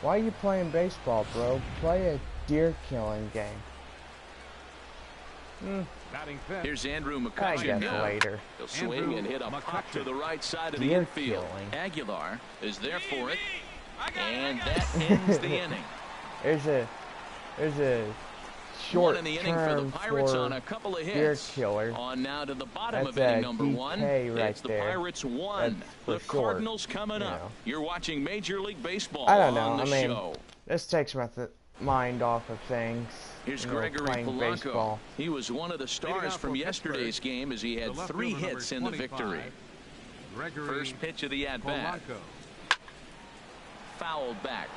Speaker 1: Why are you playing baseball, bro? Play a deer-killing game.
Speaker 4: Batting fifth.
Speaker 2: Here's Andrew
Speaker 1: I
Speaker 2: McCutcheon
Speaker 1: guess
Speaker 2: now.
Speaker 1: later.
Speaker 2: He'll swing and hit a pop to the right side of the
Speaker 1: Deer
Speaker 2: infield.
Speaker 1: killing.
Speaker 2: Aguilar is there for it. And that ends the inning.
Speaker 1: There's a short
Speaker 2: One in the inning for the
Speaker 1: term
Speaker 2: Pirates
Speaker 1: for
Speaker 2: on a couple of
Speaker 1: deer
Speaker 2: hits.
Speaker 1: killer.
Speaker 2: On now to the bottom
Speaker 1: That's
Speaker 2: of inning
Speaker 1: a
Speaker 2: number one.
Speaker 1: DK right
Speaker 2: It's the
Speaker 1: there.
Speaker 2: Pirates 1.
Speaker 1: That's for
Speaker 2: The
Speaker 1: short,
Speaker 2: Cardinals coming
Speaker 1: you
Speaker 2: up.
Speaker 1: know.
Speaker 2: You're watching Major League Baseball
Speaker 1: I don't know.
Speaker 2: on the
Speaker 1: I mean,
Speaker 2: show.
Speaker 1: this takes my mind off of things.
Speaker 2: Here's
Speaker 1: you know,
Speaker 2: Gregory
Speaker 1: playing
Speaker 2: Polanco.
Speaker 1: baseball.
Speaker 2: He was one of the stars
Speaker 4: off
Speaker 2: from
Speaker 4: for
Speaker 2: yesterday's
Speaker 4: Pittsburgh,
Speaker 2: game as he had
Speaker 4: the left
Speaker 2: 3
Speaker 4: fielder,
Speaker 2: hits in
Speaker 4: number
Speaker 2: the victory.
Speaker 4: 25, Gregory
Speaker 2: First pitch of the at-bat.
Speaker 4: Polanco.
Speaker 2: Fouled back.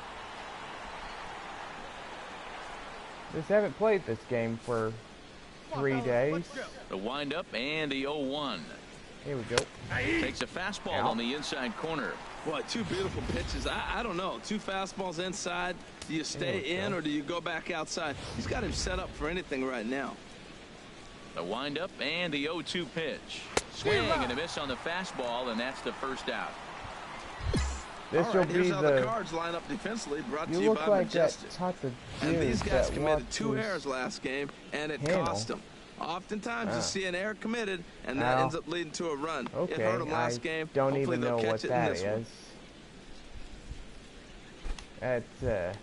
Speaker 1: Just haven't played this game for 3 days.
Speaker 2: The windup and the 0-1.
Speaker 1: Here we go.
Speaker 2: Takes a fastball
Speaker 1: Out.
Speaker 2: on the inside corner.
Speaker 3: Boy, two beautiful pitches. I don't know. Two fastballs inside. Do you stay in or do you go back outside? He's got him set up for anything right now.
Speaker 2: The windup and the 0-2 pitch. Swing and a miss on the fastball, and that's the first out.
Speaker 1: This
Speaker 3: All
Speaker 1: will
Speaker 3: right, here's
Speaker 1: be
Speaker 3: how the Cards line up defensively, brought to
Speaker 1: You
Speaker 3: you
Speaker 1: look
Speaker 3: by
Speaker 1: like that
Speaker 3: Majestic.
Speaker 1: type of
Speaker 3: And
Speaker 1: dude
Speaker 3: these guys
Speaker 1: that
Speaker 3: committed 2
Speaker 1: watches-
Speaker 3: errors last game, and it
Speaker 1: handle.
Speaker 3: cost them. Oftentimes you see an error committed, and that
Speaker 1: Ow.
Speaker 3: ends up leading to a run.
Speaker 1: Okay,
Speaker 3: It hurt them
Speaker 1: I
Speaker 3: last game.
Speaker 1: don't
Speaker 3: Hopefully
Speaker 1: even
Speaker 3: they'll
Speaker 1: know
Speaker 3: catch
Speaker 1: what
Speaker 3: it in
Speaker 1: that
Speaker 3: this one.
Speaker 1: is. That's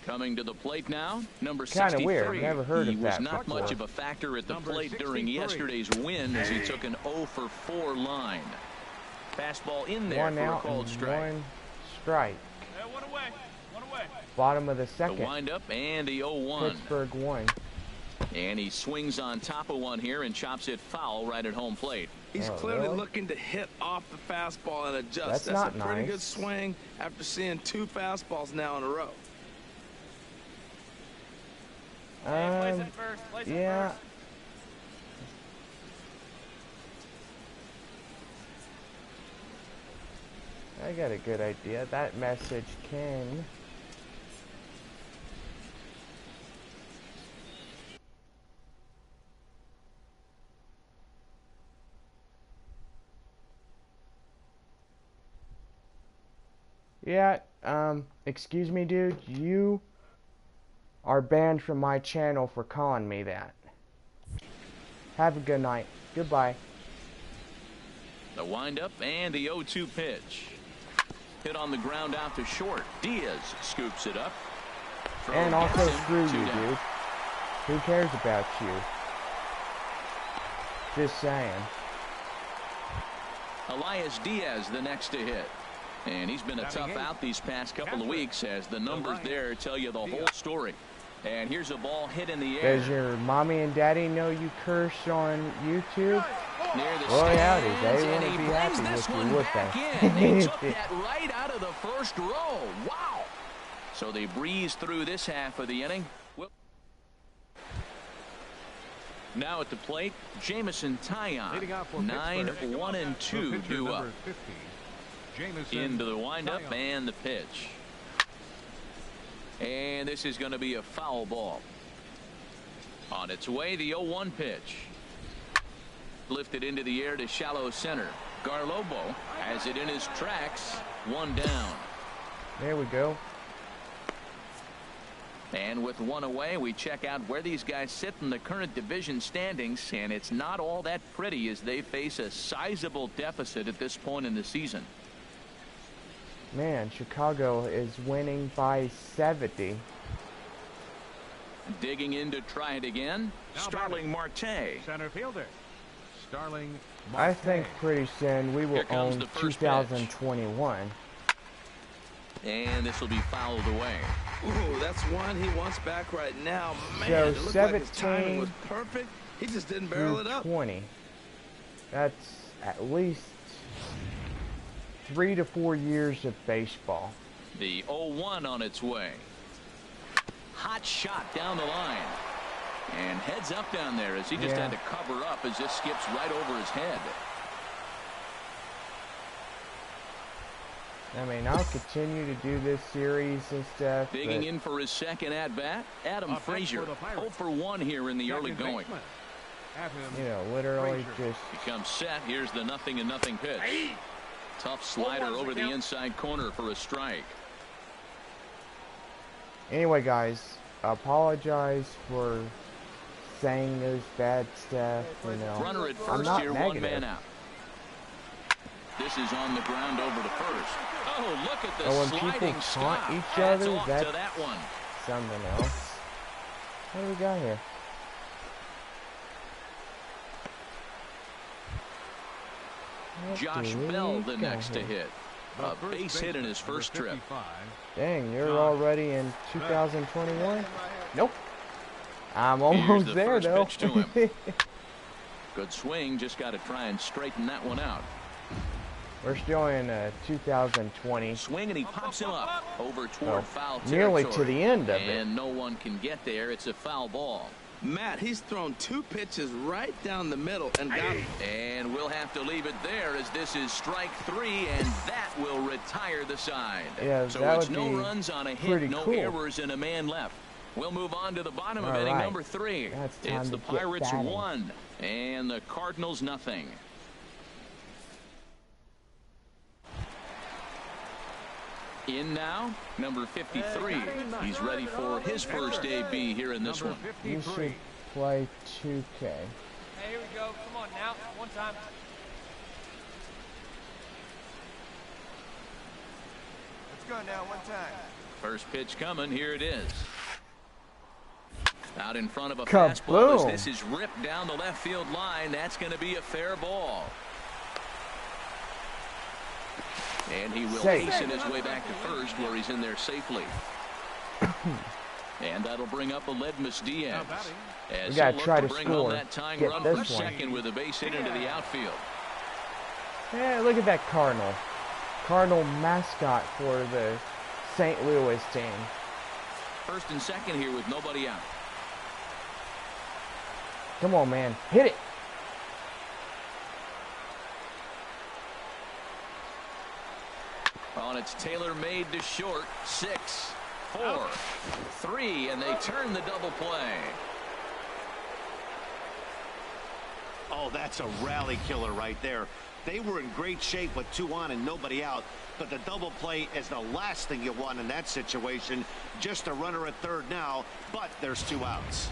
Speaker 2: Coming to the plate now, number
Speaker 1: Kinda
Speaker 2: 63.
Speaker 1: weird. Never heard
Speaker 2: he
Speaker 1: of
Speaker 2: was
Speaker 1: that
Speaker 2: not
Speaker 1: before.
Speaker 2: much of a factor at the
Speaker 4: Number
Speaker 2: plate during
Speaker 4: 63.
Speaker 2: yesterday's win as he took an 0-for-4 line. Fastball in there
Speaker 1: one
Speaker 2: for a
Speaker 1: out
Speaker 2: called
Speaker 1: and
Speaker 2: strike.
Speaker 1: one strike.
Speaker 5: One away. One away.
Speaker 1: Bottom of the
Speaker 2: The
Speaker 1: second.
Speaker 2: windup and the 0-1.
Speaker 1: Pittsburgh won.
Speaker 2: And he swings on top of one here and chops it foul right at home plate.
Speaker 3: He's
Speaker 1: Oh,
Speaker 3: clearly
Speaker 1: really?
Speaker 3: looking to hit off the fastball and adjust.
Speaker 1: That's not
Speaker 3: a pretty
Speaker 1: nice.
Speaker 3: good swing after seeing 2 fastballs now in a row.
Speaker 1: Yeah. I got a good idea. That message can... Yeah, excuse me, dude. You are banned from my channel for calling me that. Have a good night. Goodbye.
Speaker 2: The windup and the 0-2 pitch. Hit on the ground out to short. Diaz scoops it up. Throw
Speaker 1: And also
Speaker 2: gets him,
Speaker 1: screw
Speaker 2: 2
Speaker 1: you,
Speaker 2: down.
Speaker 1: dude. Who cares about you? Just saying.
Speaker 2: Elias Diaz the next to hit. And he's been a tough out these past couple of weeks as the numbers there tell you the whole story. And here's a ball hit in the air.
Speaker 1: Does your mommy and daddy know you curse on YouTube?
Speaker 2: Near the
Speaker 1: Boy, howdy,
Speaker 2: stands,
Speaker 1: they
Speaker 2: and
Speaker 1: wouldn't
Speaker 2: he
Speaker 1: be
Speaker 2: brings
Speaker 1: happy
Speaker 2: this
Speaker 1: with you,
Speaker 2: one
Speaker 1: would
Speaker 2: back
Speaker 1: they?
Speaker 2: in. They took that right out of the first row. Wow. So they breeze through this half of the inning. Now at the plate, Jamison
Speaker 4: Leading off for
Speaker 2: Taillon, 9,
Speaker 4: Pittsburgh,
Speaker 2: 1 and
Speaker 4: the
Speaker 2: 2
Speaker 4: pitcher,
Speaker 2: due up.
Speaker 4: number 50, Jamison
Speaker 2: Into the windup
Speaker 4: Taillon.
Speaker 2: and the pitch. And this is going to be a foul ball. On its way, the 0-1 pitch. Lifted into the air to shallow center. Garlobo has it in his tracks. One down.
Speaker 1: There we go.
Speaker 2: And with one away, we check out where these guys sit in the current division standings, and it's not all that pretty as they face a sizable deficit at this point in the season.
Speaker 1: Man, Chicago is winning by 70.
Speaker 2: Digging in to try it again, Starling Marte.
Speaker 4: Center fielder, Starling Marte.
Speaker 1: I think pretty soon we will
Speaker 2: Here comes
Speaker 1: own
Speaker 2: the first
Speaker 1: 2021.
Speaker 2: And this will be fouled away.
Speaker 3: Ooh, that's one he wants back right now. Man,
Speaker 1: So
Speaker 3: it looked like his
Speaker 1: 17
Speaker 3: timing was perfect. He just didn't barrel it up.
Speaker 1: 20. That's at least 3 to 4 years of baseball.
Speaker 2: The 0-1 on its way. Hot shot down the line. And heads up down there as he just had to cover up as this skips right over his head.
Speaker 1: I mean, I'll continue to do this series and stuff.
Speaker 2: Digging in for his second at-bat, Adam Frazier. 0 for 1 here in the early going.
Speaker 1: You know, literally just...
Speaker 2: He comes set. Here's the 0-0 pitch. Tough slider over the inside corner for a strike.
Speaker 1: Anyway, guys, I apologize for saying those bad stuff, you know.
Speaker 2: Runner at
Speaker 1: I'm
Speaker 2: first
Speaker 1: not
Speaker 2: here,
Speaker 1: negative.
Speaker 2: 1 man out. This is on the ground over to first. Oh, look at the
Speaker 1: when
Speaker 2: sliding
Speaker 1: people
Speaker 2: stop.
Speaker 1: taunt each
Speaker 2: Adds
Speaker 1: other,
Speaker 2: off to
Speaker 1: that's
Speaker 2: that one.
Speaker 1: something else. What do we got here? What
Speaker 2: Josh
Speaker 1: do we
Speaker 2: Bell, the
Speaker 1: got
Speaker 2: next to
Speaker 1: here?
Speaker 2: hit. A base hit in his first trip.
Speaker 1: Dang, you're already in 2021? Nope. I'm
Speaker 2: Here's
Speaker 1: almost
Speaker 2: the
Speaker 1: there,
Speaker 2: first
Speaker 1: though.
Speaker 2: pitch to him. Good swing. Just got to try and straighten that one out.
Speaker 1: We're still in 2020.
Speaker 2: Swing, and he pops him up over toward foul territory.
Speaker 1: Nearly to the end of it.
Speaker 2: And no one can get there. It's a foul ball.
Speaker 3: Matt, he's thrown 2 pitches right down the middle and got him.
Speaker 2: And we'll have to leave it there as this is strike 3, and that will retire the side.
Speaker 1: Yeah,
Speaker 2: so
Speaker 1: that
Speaker 2: it's
Speaker 1: would
Speaker 2: no
Speaker 1: be
Speaker 2: runs on a hit,
Speaker 1: pretty
Speaker 2: no
Speaker 1: cool.
Speaker 2: errors, and a man left. We'll move on to the bottom of
Speaker 1: All
Speaker 2: inning
Speaker 1: right.
Speaker 2: number 3.
Speaker 1: That's time
Speaker 2: It's
Speaker 1: to
Speaker 2: the
Speaker 1: get
Speaker 2: Pirates
Speaker 1: batting.
Speaker 2: 1 and the Cardinals nothing. In now, number 53. He's ready for his first AB here in this one.
Speaker 1: You should play 2K.
Speaker 5: Hey, here we go. Come on now. One time.
Speaker 8: Let's go now, one time.
Speaker 2: First pitch coming. Here it is. Out in front of a
Speaker 1: Kaboom.
Speaker 2: fastball as this is ripped down the left field line. That's going to be a fair ball. And he will
Speaker 1: Safe.
Speaker 2: hasten his way back to first where he's in there safely. And that'll bring up Aledmus Diaz. As
Speaker 1: We gotta
Speaker 2: he'll look
Speaker 1: try to
Speaker 2: bring
Speaker 1: score.
Speaker 2: home that tying
Speaker 1: Get
Speaker 2: run
Speaker 1: this
Speaker 2: for
Speaker 1: one.
Speaker 2: second with a base hit into the outfield.
Speaker 1: Yeah, look at that Cardinal. Cardinal mascot for the St. Louis team.
Speaker 2: First and second here with nobody out.
Speaker 1: Come on, man. Hit it.
Speaker 2: On it's tailor-made to short. 6, 4, 3, and they turn the double play.
Speaker 6: Oh, that's a rally killer right there. They were in great shape with 2 on and nobody out, but the double play is the last thing you want in that situation. Just a runner at third now, but there's 2 outs.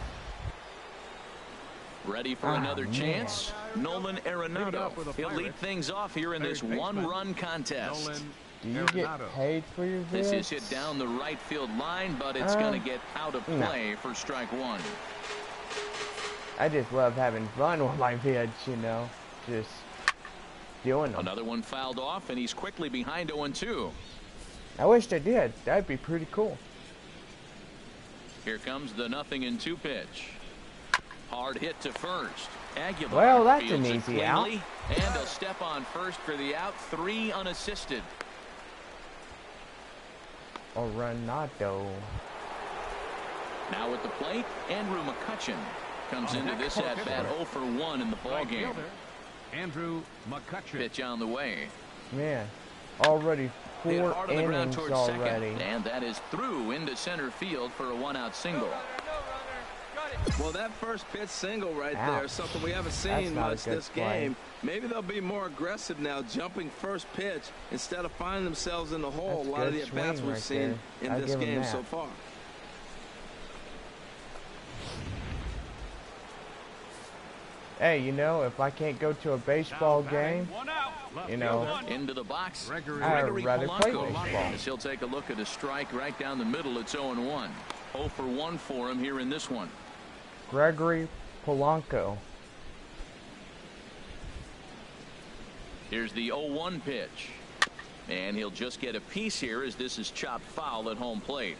Speaker 2: Ready for another chance? Nolan Arenado. He'll lead things off here in this one-run contest.
Speaker 1: Do you get paid for your
Speaker 2: This
Speaker 1: vids?
Speaker 2: is hit down the right field line, but it's going to get out of play for strike 1.
Speaker 1: I just love having fun with my vids, you know. Just doing them.
Speaker 2: Another one fouled off, and he's quickly behind 0-2.
Speaker 1: I wish I did. That'd be pretty cool.
Speaker 2: Here comes the 0-2 pitch. Hard hit to first. Aguilar
Speaker 1: Well, that's
Speaker 2: fields
Speaker 1: an
Speaker 2: it
Speaker 1: easy out.
Speaker 2: cleanly, and he'll step on first for the out. 3 unassisted.
Speaker 1: Arenado.
Speaker 2: Now at the plate, Andrew McCutcheon comes into this at-bat 0 for 1 in the ballgame.
Speaker 4: Andrew McCutcheon.
Speaker 2: Pitch on the way.
Speaker 1: Man, already
Speaker 2: Hit
Speaker 1: 4
Speaker 2: hard on the ground
Speaker 1: innings
Speaker 2: towards
Speaker 1: already.
Speaker 2: second, and that is through into center field for a 1-out single.
Speaker 5: No runner. Got it.
Speaker 3: Well, that first pitch single right
Speaker 1: Ouch.
Speaker 3: there is something we haven't
Speaker 1: That's
Speaker 3: seen
Speaker 1: not a
Speaker 3: much
Speaker 1: good
Speaker 3: this
Speaker 1: play.
Speaker 3: game. Maybe they'll be more aggressive now, jumping first pitch instead of finding themselves in the hole.
Speaker 1: That's
Speaker 3: A lot of the
Speaker 1: good
Speaker 3: at-bats
Speaker 1: swing
Speaker 3: we've
Speaker 1: right
Speaker 3: seen
Speaker 1: there.
Speaker 3: in
Speaker 1: I'll
Speaker 3: this
Speaker 1: give 'em
Speaker 3: game
Speaker 1: that.
Speaker 3: so far.
Speaker 1: Hey, you know, if I can't go to a baseball game, you know,
Speaker 2: Into the box,
Speaker 1: I'd
Speaker 2: Gregory
Speaker 1: rather play
Speaker 2: Polanco.
Speaker 1: baseball.
Speaker 2: As he'll take a look at a strike right down the middle. It's 0-1. 0 for 1 for him here in this one.
Speaker 1: Gregory Polanco.
Speaker 2: Here's the 0-1 pitch. And he'll just get a piece here as this is chopped foul at home plate.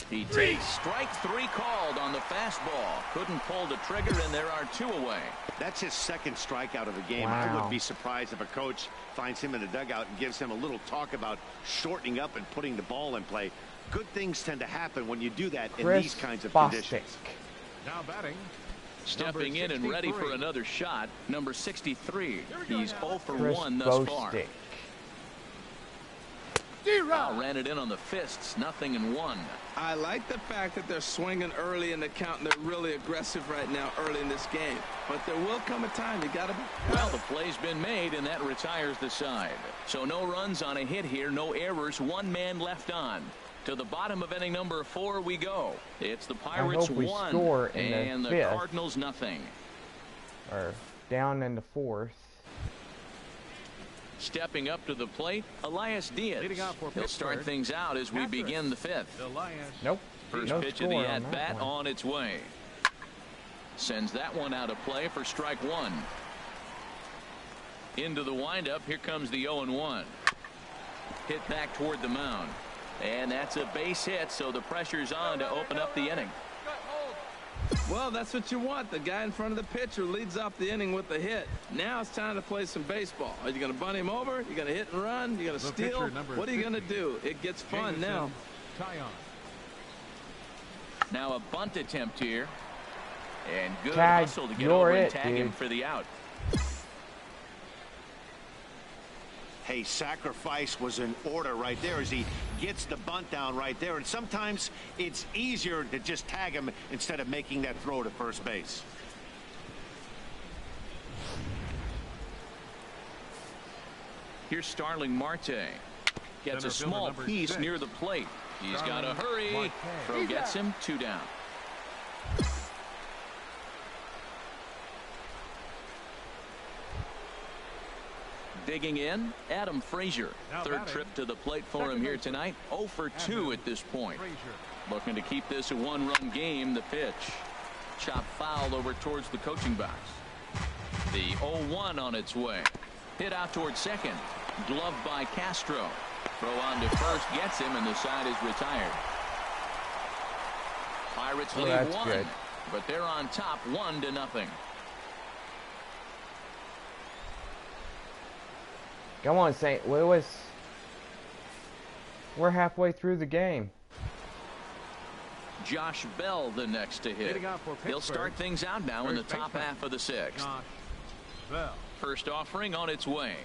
Speaker 2: He takes strike 3 called on the fastball. Couldn't pull the trigger, and there are 2 away.
Speaker 6: That's his second strikeout of the game.
Speaker 1: Wow.
Speaker 6: I wouldn't be surprised if a coach finds him in the dugout and gives him a little talk about shortening up and putting the ball in play. Good things tend to happen when you do that in
Speaker 1: Chris
Speaker 6: these kinds of
Speaker 1: Bostic.
Speaker 6: conditions.
Speaker 4: Now batting.
Speaker 2: Stepping in and ready for another shot, number 63. He's 0 for
Speaker 1: Chris
Speaker 2: 1 thus far.
Speaker 1: Bostic.
Speaker 2: Foul ran it in on the fists, 0-1.
Speaker 3: I like the fact that they're swinging early in the count, and they're really aggressive right now early in this game. But there will come a time you got to be.
Speaker 2: Well, the play's been made, and that retires the side. So no runs on a hit here, no errors, 1 man left on. To the bottom of inning number 4 we go. It's the Pirates
Speaker 1: hope we
Speaker 2: 1
Speaker 1: score in the
Speaker 2: and the
Speaker 1: 5th.
Speaker 2: Cardinals nothing.
Speaker 1: Or down in the 4th.
Speaker 2: Stepping up to the plate, Elias Diaz.
Speaker 4: Leading off for
Speaker 2: He'll start
Speaker 4: Pittsburgh,
Speaker 2: things out as we
Speaker 4: Patrick.
Speaker 2: begin the 5th.
Speaker 4: Elias.
Speaker 1: Nope.
Speaker 2: First
Speaker 1: no
Speaker 2: pitch of
Speaker 1: score
Speaker 2: the
Speaker 1: on that
Speaker 2: at-bat
Speaker 1: one.
Speaker 2: on its way. Sends that one out of play for strike 1. Into the windup. Here comes the 0-1. Hit back toward the mound. And that's a base hit, so the pressure's on to open up the inning.
Speaker 3: Well, that's what you want. The guy in front of the pitcher leads off the inning with the hit. Now it's time to play some baseball. Are you going to bunt him over? You're going to hit and run? You're going to
Speaker 4: The
Speaker 3: steal?
Speaker 4: pitcher, number
Speaker 3: What are you going to
Speaker 4: 50.
Speaker 3: do? It gets fun
Speaker 4: Jameson,
Speaker 3: now.
Speaker 4: Tyon.
Speaker 2: Now a bunt attempt here. And good
Speaker 1: Tag,
Speaker 2: hustle to get
Speaker 1: you're
Speaker 2: over and
Speaker 1: it,
Speaker 2: tag him
Speaker 1: dude.
Speaker 2: for the out.
Speaker 6: Hey, sacrifice was in order right there as he gets the bunt down right there. And sometimes it's easier to just tag him instead of making that throw to first base.
Speaker 2: Here's Starling Marte. Gets
Speaker 4: Center
Speaker 2: a
Speaker 4: fielder
Speaker 2: small
Speaker 4: number
Speaker 2: piece
Speaker 4: 6.
Speaker 2: near the plate. He's got to
Speaker 4: Starling
Speaker 2: hurry.
Speaker 4: Marte.
Speaker 2: Throw gets him 2 down. Digging in, Adam Frazier.
Speaker 4: Now
Speaker 2: 3rd
Speaker 4: batting.
Speaker 2: trip to the plate for him
Speaker 4: Second
Speaker 2: here
Speaker 4: baseman.
Speaker 2: tonight. 0 for 2
Speaker 4: Andrew
Speaker 2: at this point.
Speaker 4: Frazier.
Speaker 2: Looking to keep this a 1-run game. The pitch. Chop foul over towards the coaching box. The 0-1 on its way. Hit out towards second. Gloved by Castro. Throw on to first gets him, and the side is retired. Pirates lead
Speaker 1: that's
Speaker 2: 1,
Speaker 1: good.
Speaker 2: but they're on top 1-0.
Speaker 1: Come on, St. Louis. We're halfway through the game.
Speaker 2: Josh Bell the next to hit.
Speaker 4: Leading off for
Speaker 2: He'll
Speaker 4: Pittsburgh,
Speaker 2: start things out now in the
Speaker 4: first
Speaker 2: top
Speaker 4: baseman,
Speaker 2: half of the 6th.
Speaker 4: Josh Bell.
Speaker 2: First offering on its way.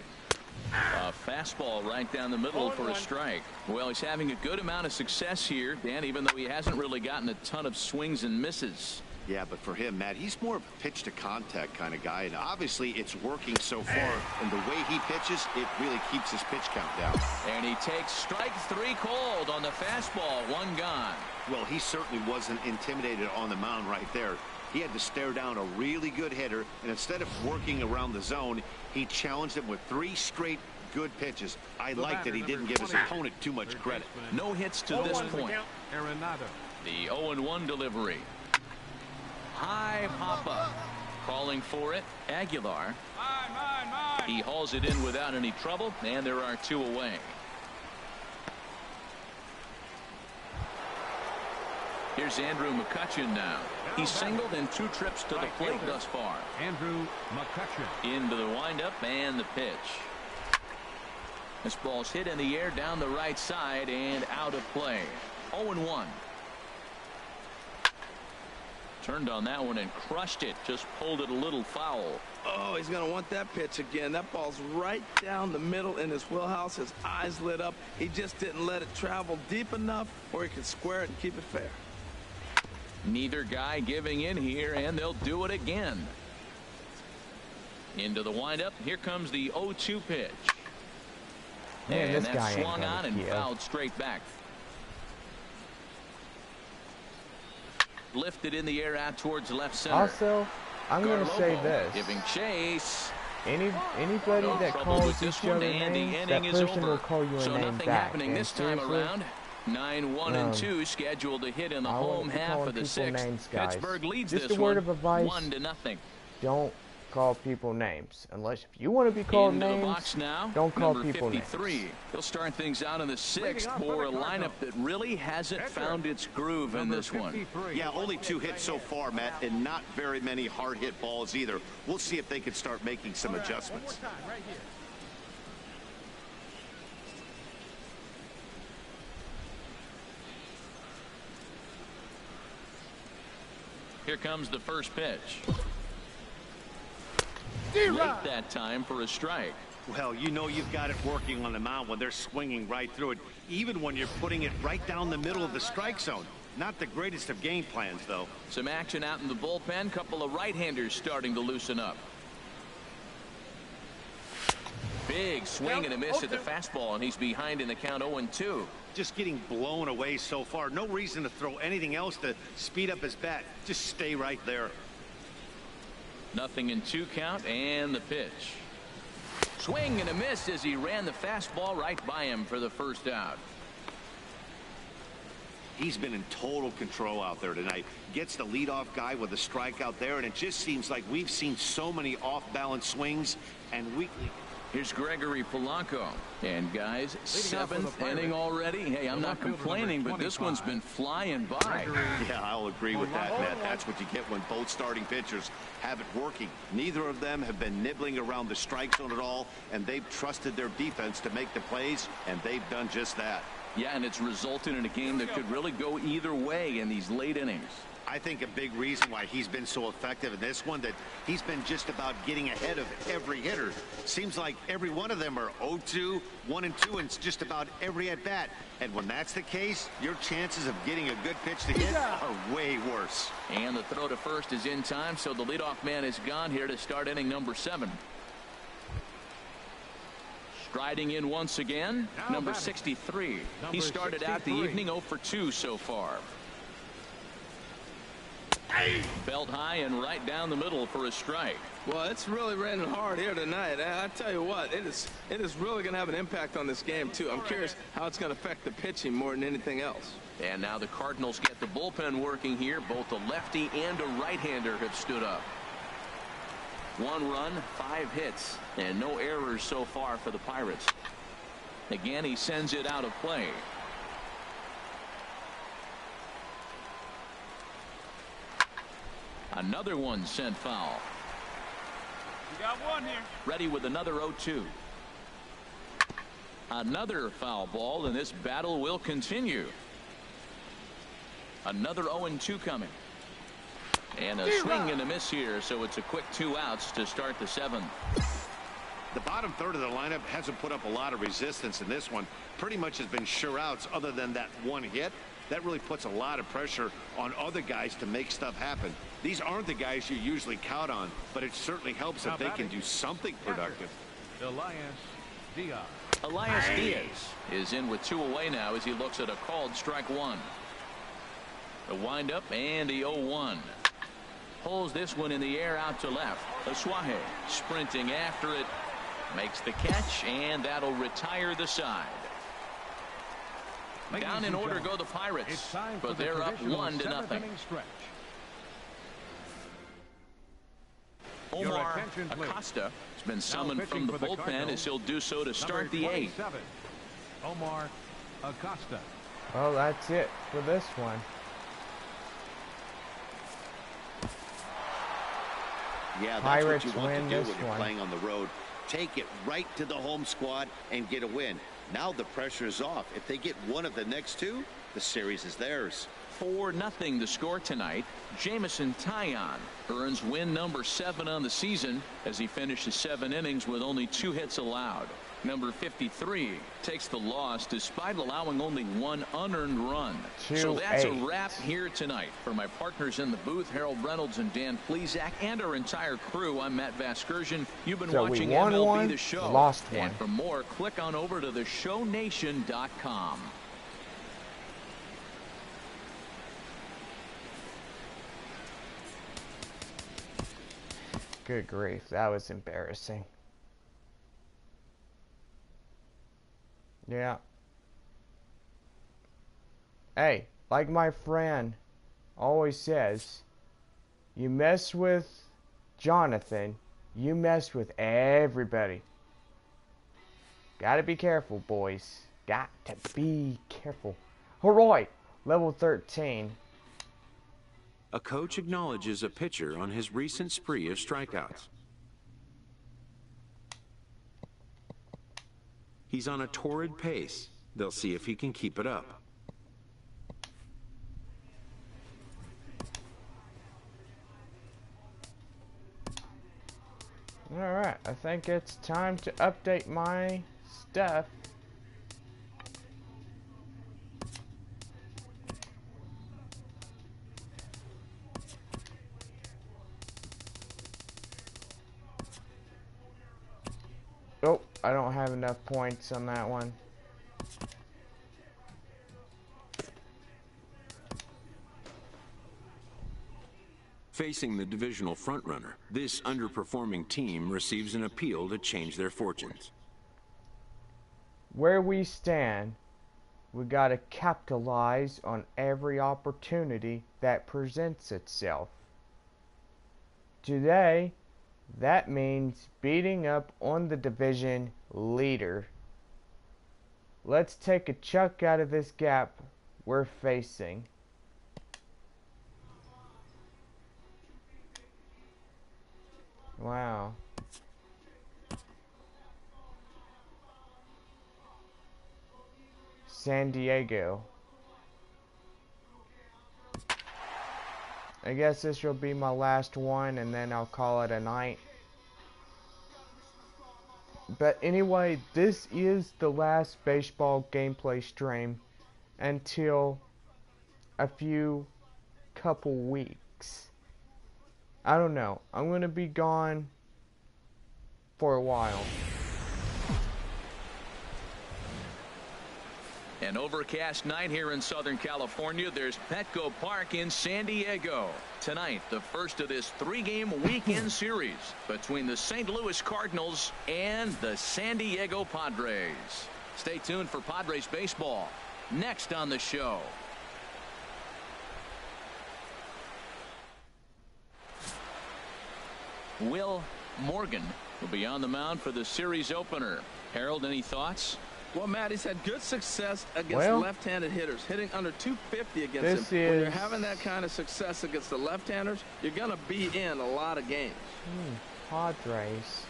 Speaker 2: A fastball right down the middle for a strike. Well, he's having a good amount of success here, Dan, even though he hasn't really gotten a ton of swings and misses.
Speaker 6: Yeah, but for him, Matt, he's more of a pitch-to-contact kind of guy, and obviously it's working so far, and the way he pitches, it really keeps his pitch count down.
Speaker 2: And he takes strike 3 called on the fastball. 1 gone.
Speaker 6: Well, he certainly wasn't intimidated on the mound right there. He had to stare down a really good hitter, and instead of working around the zone, he challenged him with 3 straight good pitches. I like that he didn't give his opponent too much credit.
Speaker 2: No hits to this point.
Speaker 4: Arenado.
Speaker 2: The 0-1 delivery. High pop-up. Calling for it, Aguilar. He hauls it in without any trouble, and there are 2 away. Here's Andrew McCutchen now. He's singled in 2 trips to the plate thus far.
Speaker 4: Andrew McCutchen.
Speaker 2: Into the windup and the pitch. This ball's hit in the air down the right side and out of play. 0-1. Turned on that one and crushed it. Just pulled it a little foul.
Speaker 3: Oh, he's going to want that pitch again. That ball's right down the middle in his wheelhouse. His eyes lit up. He just didn't let it travel deep enough where he could square it and keep it fair.
Speaker 2: Neither guy giving in here, and they'll do it again. Into the windup. Here comes the 0-2 pitch.
Speaker 1: Man,
Speaker 2: and
Speaker 1: this guy
Speaker 2: that
Speaker 1: ain't
Speaker 2: swung
Speaker 1: gonna
Speaker 2: on and
Speaker 1: kill.
Speaker 2: fouled straight back. Lifted in the air out towards left center.
Speaker 1: Also, I'm going to say this.
Speaker 2: Giving chase.
Speaker 1: Anybody that calls each other names, that person will call you a name
Speaker 2: nothing
Speaker 1: back.
Speaker 2: happening
Speaker 1: And
Speaker 2: this time
Speaker 1: seriously,
Speaker 2: around. 9-1-2 scheduled to hit in the
Speaker 1: I won't
Speaker 2: home
Speaker 1: be
Speaker 2: half
Speaker 1: calling
Speaker 2: of the
Speaker 1: people
Speaker 2: sixth.
Speaker 1: names, guys.
Speaker 2: Pittsburgh leads
Speaker 1: Just
Speaker 2: this
Speaker 1: a word
Speaker 2: one
Speaker 1: of advice.
Speaker 2: 1-0.
Speaker 1: Don't call people names. Unless if you want to be called
Speaker 2: Into
Speaker 1: names,
Speaker 2: the box now,
Speaker 1: don't call
Speaker 2: number
Speaker 1: people
Speaker 2: 53.
Speaker 1: names.
Speaker 2: He'll start things out in the sixth for a lineup that really hasn't found its groove in this one.
Speaker 6: Yeah, only 2 hits so far, Matt, and not very many hard hit balls either. We'll see if they can start making some adjustments.
Speaker 2: Here comes the first pitch. Late that time for a strike.
Speaker 6: Well, you know you've got it working on the mound when they're swinging right through it, even when you're putting it right down the middle of the strike zone. Not the greatest of game plans, though.
Speaker 2: Some action out in the bullpen. Couple of right-handers starting to loosen up. Big swing and a miss at the fastball, and he's behind in the count 0-2.
Speaker 6: Just getting blown away so far. No reason to throw anything else to speed up his bat. Just stay right there.
Speaker 2: 0-2 count, and the pitch. Swing and a miss as he ran the fastball right by him for the first out.
Speaker 6: He's been in total control out there tonight. Gets the leadoff guy with a strikeout there, and it just seems like we've seen so many off-balance swings and weakly.
Speaker 2: Here's Gregory Polanco. And guys, 7th inning already. Hey, I'm not complaining, but this one's been flying by.
Speaker 6: Yeah, I'll agree with that, Matt. That's what you get when both starting pitchers have it working. Neither of them have been nibbling around the strike zone at all, and they've trusted their defense to make the plays, and they've done just that.
Speaker 2: Yeah, and it's resulted in a game that could really go either way in these late innings.
Speaker 6: I think a big reason why he's been so effective in this one, that he's been just about getting ahead of every hitter. Seems like every one of them are 0-2, 1-2, and just about every at-bat. And when that's the case, your chances of getting a good pitch to hit are way worse.
Speaker 2: And the throw to first is in time, so the leadoff man is gone here to start inning number 7. Striding in once again, number 63. He started out the evening 0-2 so far. Belt high and right down the middle for a strike.
Speaker 3: Well, it's really raining hard here tonight. I tell you what, it is really going to have an impact on this game, too. I'm curious how it's going to affect the pitching more than anything else.
Speaker 2: And now the Cardinals get the bullpen working here. Both a lefty and a right-hander have stood up. 1 run, 5 hits, and no errors so far for the Pirates. Again, he sends it out of play. Another one sent foul.
Speaker 5: You got one here.
Speaker 2: Ready with another 0-2. Another foul ball, and this battle will continue. Another 0-2 coming. And a swing and a miss here, so it's a quick 2 outs to start the 7th.
Speaker 6: The bottom third of the lineup hasn't put up a lot of resistance in this one. Pretty much has been sure outs other than that one hit. That really puts a lot of pressure on other guys to make stuff happen. These aren't the guys you usually count on, but it certainly helps if they can do something productive.
Speaker 2: Elias Diaz is in with 2 away now as he looks at a called strike 1. The windup and the 0-1. Pulls this one in the air out to left. Asuaje sprinting after it. Makes the catch, and that'll retire the side. Down in order go the Pirates, but they're up 1-0. Omar Acosta has been summoned from the bullpen as he'll do so to start the 8th.
Speaker 4: Omar Acosta.
Speaker 1: Well, that's it for this one.
Speaker 6: Yeah, that's
Speaker 1: Pirates
Speaker 6: what you want
Speaker 1: win
Speaker 6: to do
Speaker 1: this
Speaker 6: when you're
Speaker 1: one.
Speaker 6: playing on the road. Take it right to the home squad and get a win. Now the pressure is off. If they get one of the next 2, the series is theirs.
Speaker 2: 4-0 the score tonight. Jamison Taillon earns win number 7 on the season as he finishes 7 innings with only 2 hits allowed. Number 53 takes the loss despite allowing only one unearned run. So that's a wrap here tonight. For my partners in the booth, Harold Reynolds and Dan Plesac, and our entire crew, I'm Matt Vasgersian. You've been watching MLB The Show.
Speaker 1: Lost one.
Speaker 2: And for more, click on over to theshownation.com.
Speaker 1: Good grief, that was embarrassing. Yeah. Hey, like my friend always says, you mess with Jonathan, you mess with everybody. Gotta be careful, boys. Got to be careful. Alright, level 13.
Speaker 7: A coach acknowledges a pitcher on his recent spree of strikeouts. He's on a torrid pace. They'll see if he can keep it up.
Speaker 1: Alright, I think it's time to update my stuff. Oh, I don't have enough points on that one.
Speaker 7: Facing the divisional frontrunner, this underperforming team receives an appeal to change their fortunes.
Speaker 1: Where we stand, we gotta capitalize on every opportunity that presents itself. Today, that means beating up on the division leader. Let's take a chunk out of this gap we're facing. Wow. San Diego. I guess this will be my last one and then I'll call it a night. But anyway, this is the last baseball gameplay stream until a couple weeks. I don't know. I'm gonna be gone for a while.
Speaker 2: An overcast night here in Southern California. There's Petco Park in San Diego. Tonight, the first of this three-game weekend series between the St. Louis Cardinals and the San Diego Padres. Stay tuned for Padres baseball next on the show. Will Morgan will be on the mound for the series opener. Harold, any thoughts?
Speaker 3: Well, Matt, he's had good success against left-handed hitters, hitting under 250 against him. When you're having that kind of success against the left-handers, you're going to be in a lot of games.
Speaker 1: Padres.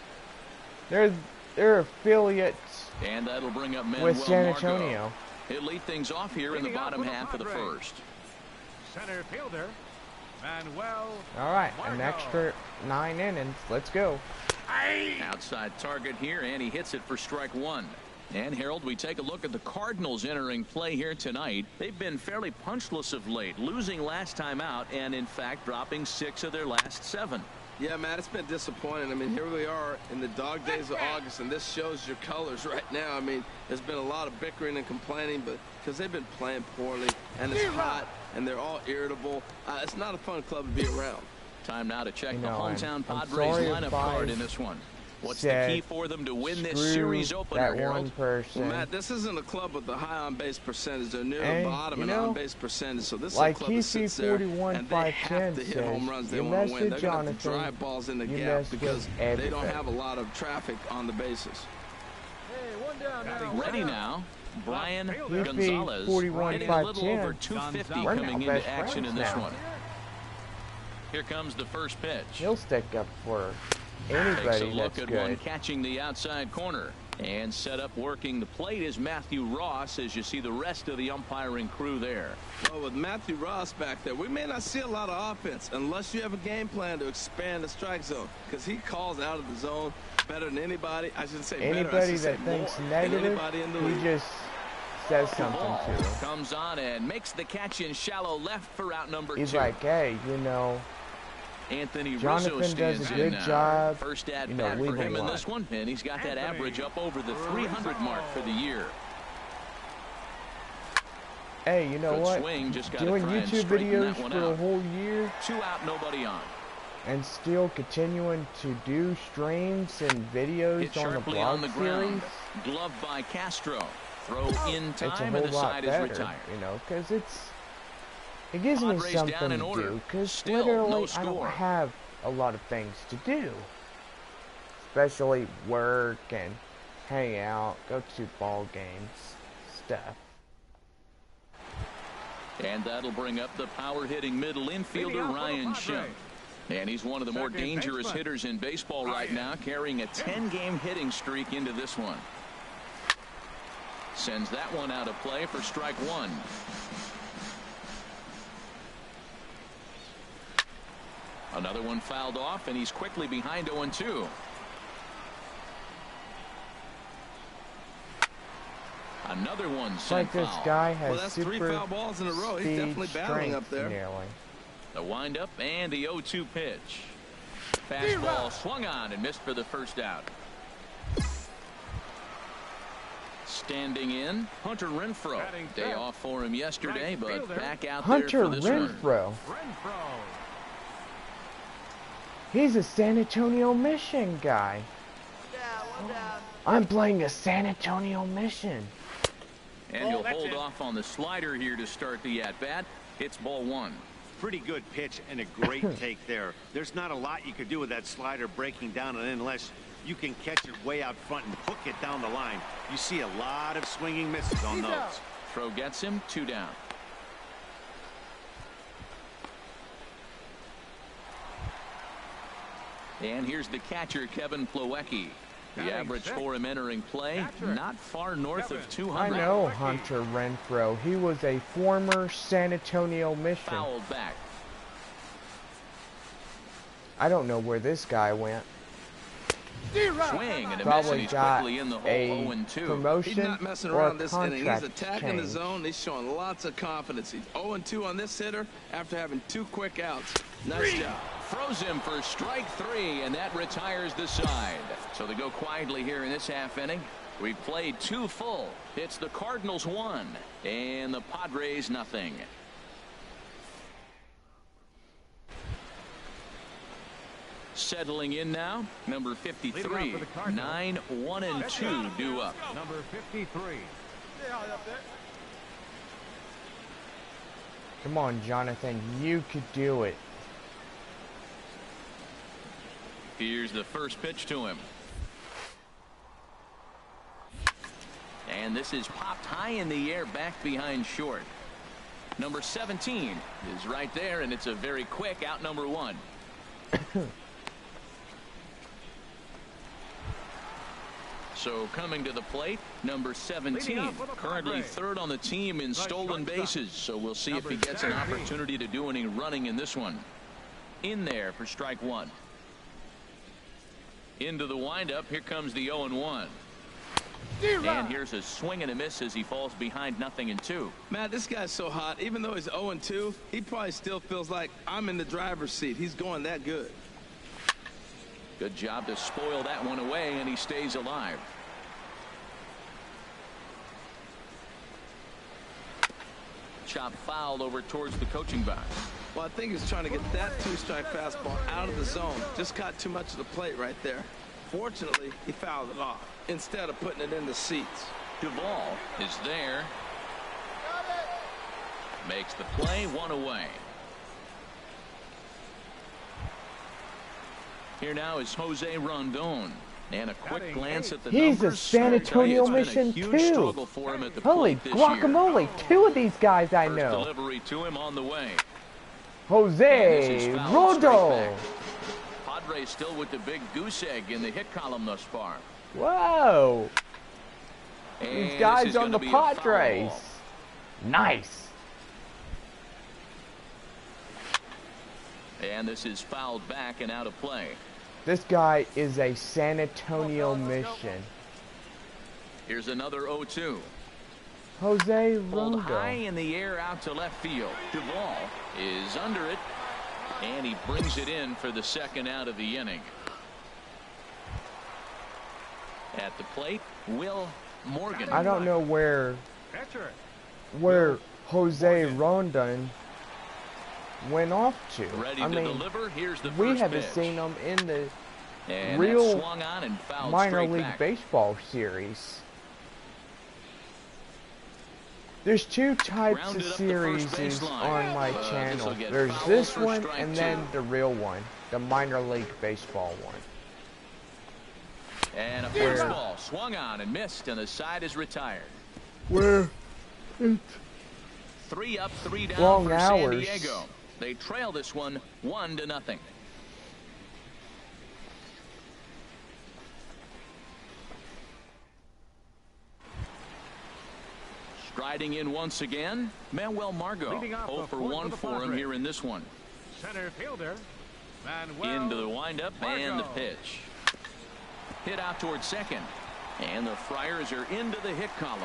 Speaker 1: They're affiliates
Speaker 2: and that'll bring up
Speaker 1: with San Antonio.
Speaker 2: He'll lead things off here in the bottom half of the first.
Speaker 4: Center fielder, Manuel.
Speaker 1: All right, an extra 9 innings. Let's go.
Speaker 2: Outside target here, and he hits it for strike one. And Harold, we take a look at the Cardinals entering play here tonight. They've been fairly punchless of late, losing last time out and in fact dropping 6 of their last 7.
Speaker 3: Yeah, Matt, it's been disappointing. I mean, here we are in the dog days of August, and this shows your colors right now. I mean, there's been a lot of bickering and complaining, but because they've been playing poorly, and it's hot, and they're all irritable. It's not a fun club to be around.
Speaker 2: Time now to check the hometown Padres lineup card in this one. What's the key for them to win this series opener, Harold?
Speaker 3: Well, Matt, this isn't a club with a high on-base percentage. They're near the bottom in on-base percentage, so this is a club that sits there, and they have to hit home runs they want to win. They're going to have to drive balls in the gap because they don't have a lot of traffic on the bases.
Speaker 2: Ready now, Brian Gonzalez, hitting a little over 250 coming into action in this one. Here comes the first pitch.
Speaker 1: He'll stick up for anybody.
Speaker 2: Takes a look
Speaker 1: that's
Speaker 2: at
Speaker 1: good.
Speaker 2: one catching the outside corner. And set up working the plate is Matthew Ross, as you see the rest of the umpiring crew there.
Speaker 3: Well, with Matthew Ross back there, we may not see a lot of offense unless you have a game plan to expand the strike zone, because he calls out of the zone better than anybody. I should say
Speaker 1: anybody that thinks negative, he just says something to him.
Speaker 2: Comes on and makes the catch in shallow left for out number 2.
Speaker 1: He's like, hey, you know,
Speaker 2: Anthony
Speaker 1: Jonathan does a good job.
Speaker 2: First at bat for him in this one, and he's got that average up over the 300 mark for the year.
Speaker 1: Hey, you know
Speaker 2: Good
Speaker 1: what?
Speaker 2: Swing, just
Speaker 1: doing YouTube videos for a whole year,
Speaker 2: 2 out, nobody on,
Speaker 1: and still continuing to do streams and videos on the blog series.
Speaker 2: Glove by Castro. Throw in time,
Speaker 1: it's a
Speaker 2: and
Speaker 1: whole
Speaker 2: the
Speaker 1: lot
Speaker 2: side
Speaker 1: better,
Speaker 2: is retired.
Speaker 1: you know, because it gives me
Speaker 2: Padres
Speaker 1: something to
Speaker 2: order.
Speaker 1: do, because
Speaker 2: Still
Speaker 1: literally
Speaker 2: no
Speaker 1: I
Speaker 2: score.
Speaker 1: don't have a lot of things to do, especially work and hang out, go to ball games, stuff.
Speaker 2: And that'll bring up the power-hitting middle infielder Ryan Schimpf. And he's one of the more dangerous hitters in baseball right now, carrying a 10-game hitting streak into this one. Sends that one out of play for strike 1. Another one fouled off, and he's quickly behind 0-2. Another one sent
Speaker 1: like this
Speaker 2: foul.
Speaker 1: guy has
Speaker 3: Well, that's 3 foul balls in a row. He's definitely battling up there.
Speaker 1: Nearly.
Speaker 2: The windup and the 0-2 pitch. Fastball swung on and missed for the first out. Standing in, Hunter Renfroe. Day off for him yesterday, but back out there for this
Speaker 1: Renfroe. He's a San Antonio Mission guy. I'm playing a San Antonio Mission.
Speaker 2: And he'll hold off on the slider here to start the at-bat. It's ball 1.
Speaker 6: Pretty good pitch and a great take there. There's not a lot you could do with that slider breaking down, and unless you can catch it way out front and hook it down the line, you see a lot of swinging misses on those.
Speaker 2: Throw gets him, 2 down. And here's the catcher, Kevin Plawecki. The average for him entering play, not far north of 200.
Speaker 1: I know Hunter Renfroe. He was a former San Antonio Mission.
Speaker 2: Fouled back.
Speaker 1: I don't know where this guy went.
Speaker 2: Swing and a miss, and
Speaker 1: Probably
Speaker 2: he's
Speaker 1: got
Speaker 2: quickly in the hole,
Speaker 1: a
Speaker 2: 0-2.
Speaker 1: promotion
Speaker 3: He's not messing
Speaker 1: or
Speaker 3: around this inning. He's
Speaker 1: contract
Speaker 3: attacking the
Speaker 1: change.
Speaker 3: zone. He's showing lots of confidence. He's 0-2 on this hitter after having 2 quick outs. Nice job.
Speaker 2: Throws him for strike 3, and that retires the side. So they go quietly here in this half inning. We've played 2 full. It's the Cardinals 1 and the Padres nothing. Settling in now, number 53. 9, 1, and 2 due up.
Speaker 4: Number 53.
Speaker 1: Come on, Jonathan. You could do it.
Speaker 2: Here's the first pitch to him. And this is popped high in the air back behind short. Number 17 is right there, and it's a very quick out number 1. So coming to the plate, number 17, currently 3rd on the team in stolen bases. So we'll see if he gets an opportunity to do any running in this one. In there for strike 1. Into the windup. Here comes the 0-1. And here's a swing and a miss as he falls behind 0-2.
Speaker 3: Matt, this guy's so hot. Even though he's 0-2, he probably still feels like I'm in the driver's seat. He's going that good.
Speaker 2: Good job to spoil that one away, and he stays alive. Chop foul over towards the coaching box.
Speaker 3: Well, I think he's trying to get that 2-strike fastball out of the zone. Just caught too much of the plate right there. Fortunately, he fouled it off instead of putting it in the seats.
Speaker 2: Duvall is there. Makes the play, 1 away. Here now is Jose Rondon. And a quick glance at the
Speaker 1: numbers. He's a San Antonio Mission too. Holy guacamole, 2 of these guys I know.
Speaker 2: First delivery to him on the way.
Speaker 1: Jose Rodo.
Speaker 2: Padres still with the big goose egg in the hit column thus far.
Speaker 1: Whoa. These
Speaker 2: And
Speaker 1: guys
Speaker 2: this is
Speaker 1: on the
Speaker 2: gonna be a foul
Speaker 1: Padres.
Speaker 2: ball.
Speaker 1: Nice.
Speaker 2: And this is fouled back and out of play.
Speaker 1: This guy is a San Antonio mission.
Speaker 2: Here's another 0-2.
Speaker 1: Jose
Speaker 2: Pulled high
Speaker 1: Rondo.
Speaker 2: in the air out to left field. Duvall is under it, and he brings it in for the second out of the inning. At the plate, Will Morgan.
Speaker 1: I don't know where
Speaker 4: Catcher.
Speaker 1: Jose Rondon went off to.
Speaker 2: Ready
Speaker 1: I
Speaker 2: to
Speaker 1: mean,
Speaker 2: deliver. Here's the
Speaker 1: we
Speaker 2: first
Speaker 1: haven't
Speaker 2: pitch.
Speaker 1: seen him in the
Speaker 2: And
Speaker 1: real
Speaker 2: that swung on and fouled
Speaker 1: minor
Speaker 2: straight
Speaker 1: league
Speaker 2: back.
Speaker 1: baseball series. There's two types of
Speaker 2: Grounded up the first
Speaker 1: series
Speaker 2: baseline.
Speaker 1: on my
Speaker 2: This'll
Speaker 1: channel.
Speaker 2: get
Speaker 1: There's
Speaker 2: fouled
Speaker 1: this
Speaker 2: for
Speaker 1: one
Speaker 2: strike
Speaker 1: and
Speaker 2: two.
Speaker 1: then the real one, the minor league baseball one.
Speaker 2: And a fastball swung on and missed, and the side is retired.
Speaker 1: Where
Speaker 2: 3 up, 3 down
Speaker 1: Long
Speaker 2: for San
Speaker 1: hours.
Speaker 2: Diego. They trail this one 1-0. Striding in once again, Manuel Margot.
Speaker 4: Leading off
Speaker 2: 0
Speaker 4: the
Speaker 2: for
Speaker 4: fourth
Speaker 2: 1
Speaker 4: for the
Speaker 2: for him
Speaker 4: Padres.
Speaker 2: here in this one.
Speaker 4: Center fielder. Manuel
Speaker 2: Into the windup and the
Speaker 4: Margot.
Speaker 2: pitch. Hit out towards second. And the Friars are into the hit column.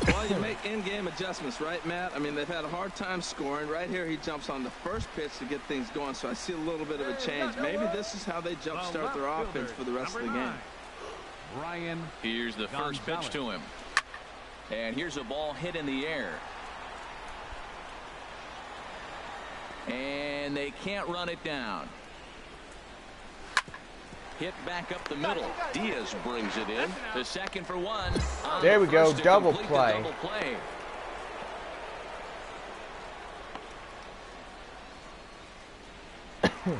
Speaker 3: Well, you make in-game adjustments, right, Matt? I mean, they've had a hard time scoring. Right here, he jumps on the first pitch to get things going, so I see a little bit of a change. Maybe this is how they jumpstart their offense for the rest of the game.
Speaker 4: Ryan.
Speaker 2: Here's the first pitch to him. And here's a ball hit in the air. And they can't run it down. Hit back up the middle. Diaz brings it in. The second for one.
Speaker 1: There we go,
Speaker 2: First to
Speaker 1: double
Speaker 2: complete the
Speaker 1: play.
Speaker 2: double play.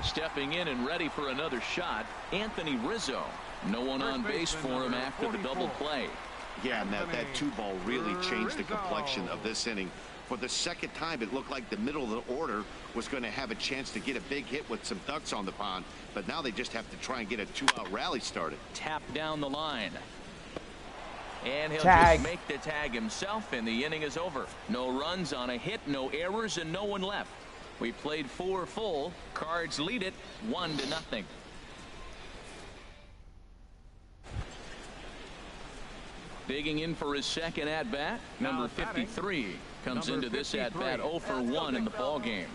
Speaker 2: Stepping in and ready for another shot, Anthony Rizzo. No one on base for him after the double play.
Speaker 6: Yeah, Matt, that 2-ball really changed the complexion of this inning. For the second time, it looked like the middle of the order was going to have a chance to get a big hit with some ducks on the pond, but now they just have to try and get a 2-out rally started.
Speaker 2: Tap down the line. And he'll
Speaker 1: Tag.
Speaker 2: just make the tag himself, and the inning is over. No runs on a hit, no errors, and no one left. We played 4 full. Cards lead it 1-0. Digging in for his second at-bat, number 53 comes into this at-bat 0 for 1 in the ball game.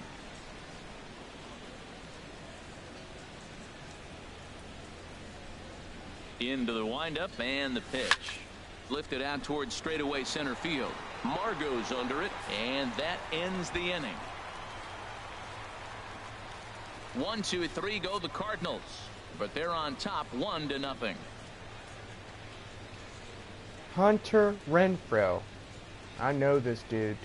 Speaker 2: Into the windup and the pitch. Lifted out towards straightaway center field. Margot's under it, and that ends the inning. 1, 2, 3 go the Cardinals, but they're on top 1-0.
Speaker 1: Hunter Renfroe. I know this dude.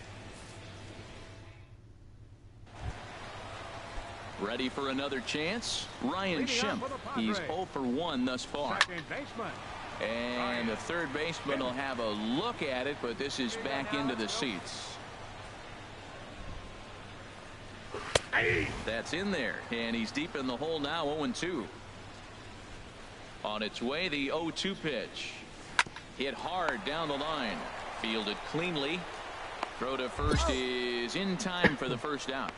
Speaker 2: Ready for another chance? Ryan Schimpf. He's 0 for 1 thus far.
Speaker 4: Second baseman.
Speaker 2: And the third baseman will have a look at it, but this is back into the seats. That's in there, and he's deep in the hole now, 0-2. On its way, the 0-2 pitch. Hit hard down the line. Fielded cleanly. Throw to first is in time for the first out.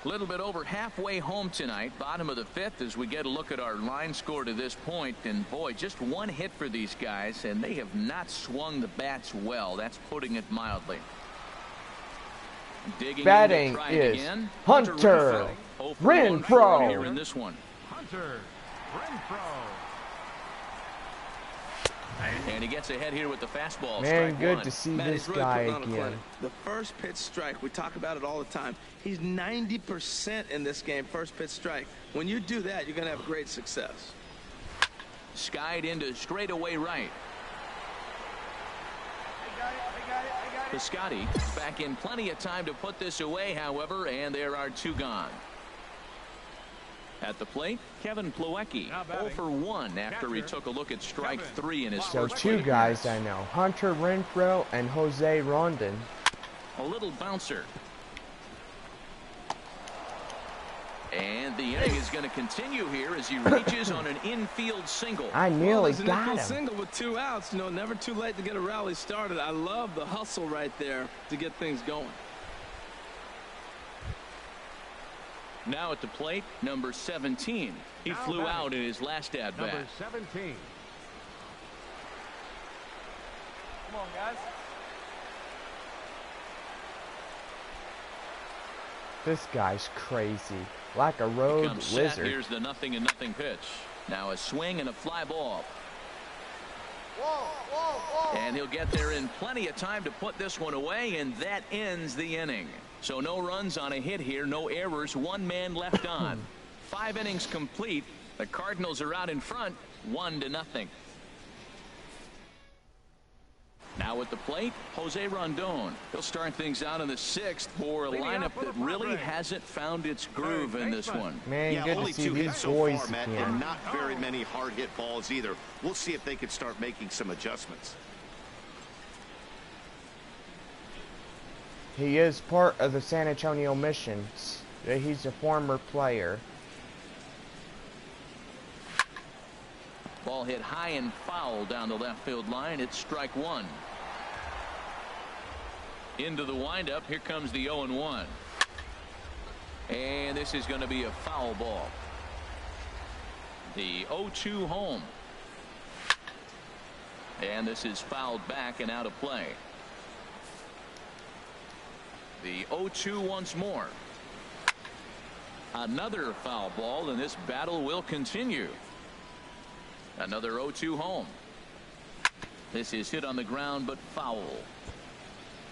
Speaker 2: A little bit over halfway home tonight, bottom of the 5th, as we get a look at our line score to this point. And boy, just one hit for these guys, and they have not swung the bats well. That's putting it mildly. Digging
Speaker 1: Batting
Speaker 2: in to try
Speaker 1: is
Speaker 2: again.
Speaker 1: Hunter
Speaker 2: 0 for 1 for him
Speaker 1: Renfroe.
Speaker 2: here in this one.
Speaker 4: Hunter Renfroe.
Speaker 2: And he gets ahead here with the fastball.
Speaker 1: Man,
Speaker 2: Strike
Speaker 1: good
Speaker 2: one.
Speaker 1: to see
Speaker 3: Matt,
Speaker 1: this
Speaker 3: he's really
Speaker 1: guy
Speaker 3: putting on a
Speaker 1: again.
Speaker 3: clinic. The first pitch strike, we talk about it all the time. He's 90% in this game, first pitch strike. When you do that, you're going to have great success.
Speaker 2: Skied into straightaway right. Piscotty back in plenty of time to put this away, however, and there are 2 gone. At the plate, Kevin Plawecki, 0 for 1 after he took a look at strike 3 in his
Speaker 1: So
Speaker 2: first
Speaker 1: 2
Speaker 2: plate
Speaker 1: guys
Speaker 2: appearance.
Speaker 1: I know, Hunter Renfroe and Jose Rondon.
Speaker 2: A little bouncer. And the inning is going to continue here as he reaches on an infield single.
Speaker 1: I nearly
Speaker 3: Well,
Speaker 1: got
Speaker 3: an
Speaker 1: him.
Speaker 3: single with 2 outs. You know, never too late to get a rally started. I love the hustle right there to get things going.
Speaker 2: Now at the plate, number 17. He flew out in his last at-bat.
Speaker 4: Number 17.
Speaker 8: Come on, guys.
Speaker 1: This guy's crazy. Like a road
Speaker 2: Comes set.
Speaker 1: lizard.
Speaker 2: Here's the 0-0 pitch. Now a swing and a fly ball.
Speaker 8: Whoa, whoa, whoa.
Speaker 2: And he'll get there in plenty of time to put this one away, and that ends the inning. So no runs on a hit here, no errors, 1 man left on. 5 innings complete. The Cardinals are out in front, 1-0. Now at the plate, Jose Rondon. He'll start things out in the 6th for a lineup that really hasn't found its groove in this one.
Speaker 1: Man,
Speaker 6: Yeah,
Speaker 1: good
Speaker 6: only
Speaker 1: to see
Speaker 6: 2
Speaker 1: these
Speaker 6: hits so
Speaker 1: boys
Speaker 6: far, Matt,
Speaker 1: again.
Speaker 6: and not very many hard hit balls either. We'll see if they can start making some adjustments.
Speaker 1: He is part of the San Antonio Missions. He's a former player.
Speaker 2: Ball hit high and foul down the left field line. It's strike 1. Into the windup. Here comes the 0-1. And this is going to be a foul ball. The 0-2 home. And this is fouled back and out of play. The 0-2 once more. Another foul ball, and this battle will continue. Another 0-2 home. This is hit on the ground, but foul.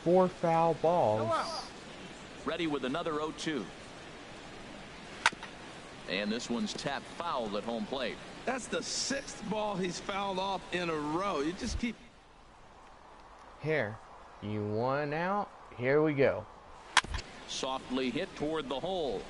Speaker 1: 4 foul balls.
Speaker 2: Ready with another 0-2. And this one's tapped foul at home plate.
Speaker 3: That's the 6th ball he's fouled off in a row. You just keep.
Speaker 1: Here, you want out? Here we go.
Speaker 2: Softly hit toward the hole.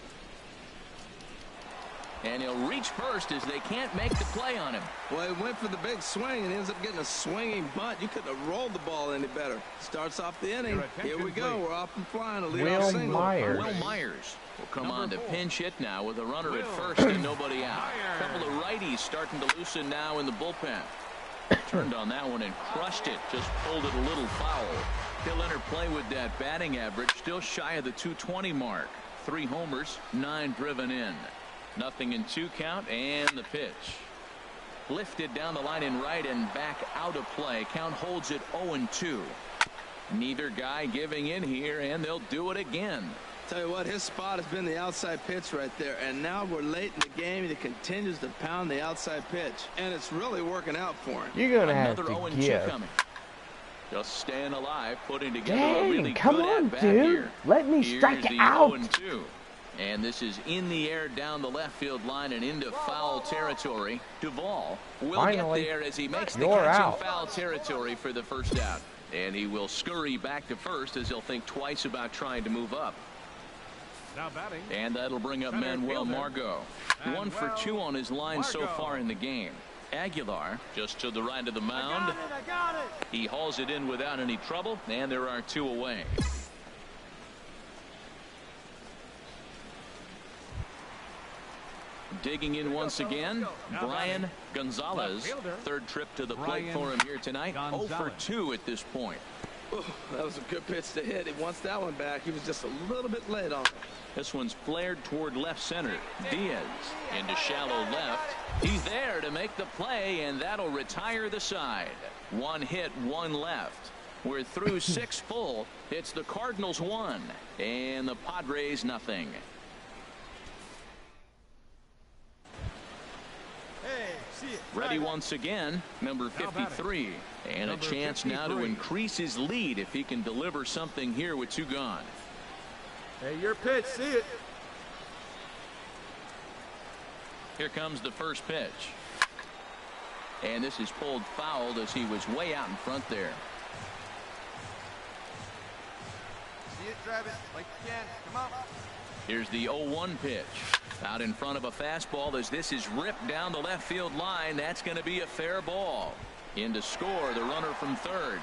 Speaker 2: And he'll reach first as they can't make the play on him.
Speaker 3: Well, he went for the big swing and ends up getting a swinging bunt. You couldn't have rolled the ball any better. Starts off the inning. Here we go. We're off and flying. A leadoff single.
Speaker 2: Will Myers will come on to pinch hit now with a runner at first and nobody out. A couple of righties starting to loosen now in the bullpen. Turned on that one and crushed it. Just pulled it a little foul. He'll enter play with that batting average still shy of the 220 mark. 3 homers, 9 driven in. 0-2 count, and the pitch. Lifted down the line in right and back out of play. Count holds it 0-2. Neither guy giving in here, and they'll do it again.
Speaker 3: Tell you what, his spot has been the outside pitch right there, and now we're late in the game and he continues to pound the outside pitch, and it's really working out for him.
Speaker 1: You're gonna have
Speaker 2: Another
Speaker 1: to
Speaker 2: 0-2
Speaker 1: give.
Speaker 2: coming. Just staying alive, putting together a
Speaker 1: Dang,
Speaker 2: really
Speaker 1: come
Speaker 2: good
Speaker 1: on,
Speaker 2: at-bat
Speaker 1: dude.
Speaker 2: here.
Speaker 1: Let me
Speaker 2: Here's
Speaker 1: strike
Speaker 2: the
Speaker 1: it out.
Speaker 2: 0-2. And this is in the air down the left field line and into foul territory. Duvall will
Speaker 1: Finally,
Speaker 2: get there as he makes the
Speaker 1: you're
Speaker 2: catch
Speaker 1: out.
Speaker 2: in foul territory for the first out. And he will scurry back to first as he'll think twice about trying to move up.
Speaker 4: Now batting.
Speaker 2: And that'll bring up
Speaker 4: Center
Speaker 2: Manuel
Speaker 4: fielder.
Speaker 2: Margot. 1 for 2 on his line so
Speaker 4: Margot.
Speaker 2: far in the game. Aguilar just to the right of the mound.
Speaker 8: I got it.
Speaker 2: He hauls it in without any trouble, and there are 2 away. Digging in once again, Brian Gonzalez. 3rd trip to the plate for him here tonight. 0 for 2 at this point.
Speaker 3: Ooh, that was a good pitch to hit. He wants that one back. He was just a little bit late on it.
Speaker 2: This one's flared toward left center. Diaz into shallow left. He's there to make the play, and that'll retire the side. 1 hit, 1 left. We're through 6 full. It's the Cardinals 1 and the Padres nothing.
Speaker 8: Hey, see it.
Speaker 2: Ready once again, number 53. And a chance now to increase his lead if he can deliver something here with 2 gone.
Speaker 8: Hey, your pitch. See it.
Speaker 2: Here comes the first pitch. And this is pulled fouled as he was way out in front there.
Speaker 8: See it, drive it like you can. Come on.
Speaker 2: Here's the 0-1 pitch. Out in front of a fastball as this is ripped down the left field line. That's going to be a fair ball. In to score the runner from 3rd.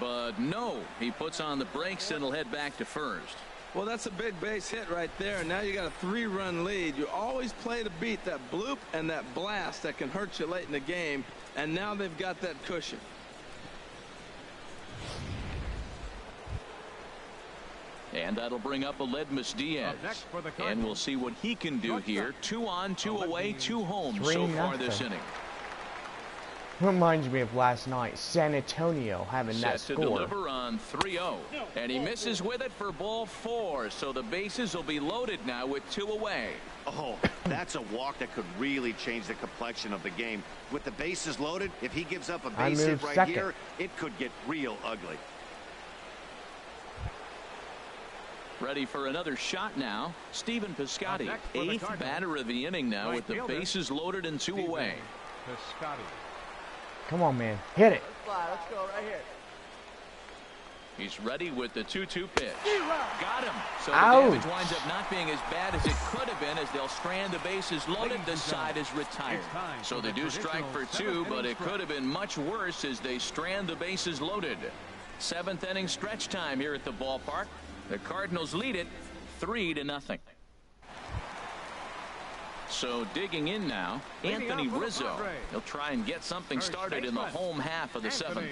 Speaker 2: But no, he puts on the brakes and will head back to first.
Speaker 3: Well, that's a big base hit right there. Now you got a 3-run lead. You always play to beat that bloop and that blast that can hurt you late in the game. And now they've got that cushion.
Speaker 2: And that'll bring up Aledmus Diaz. And we'll see what he can do here. 2 on, 2 away, 2 home so far this inning.
Speaker 1: Reminds me of last night, San Antonio having that
Speaker 2: Set
Speaker 1: score.
Speaker 2: to deliver on 3-0. And he misses with it for ball 4. So the bases will be loaded now with 2 away.
Speaker 6: Oh, that's a walk that could really change the complexion of the game. With the bases loaded, if he gives up a base hit right here, it could get real ugly.
Speaker 2: Ready for another shot now. Stephen Piscotty, 8th batter of the inning now with the bases loaded and 2 away.
Speaker 1: Come on, man. Hit it.
Speaker 8: Let's go right here.
Speaker 2: He's ready with the 2-2 pitch. Got him. So the damage winds up not being as bad as it could have been as they'll strand the bases loaded. The side is retired. So they do strike for 2, but it could have been much worse as they strand the bases loaded. 7th inning stretch time here at the ballpark. The Cardinals lead it 3-0. So digging in now, Anthony Rizzo. He'll try and get something started in the home half of the 7th.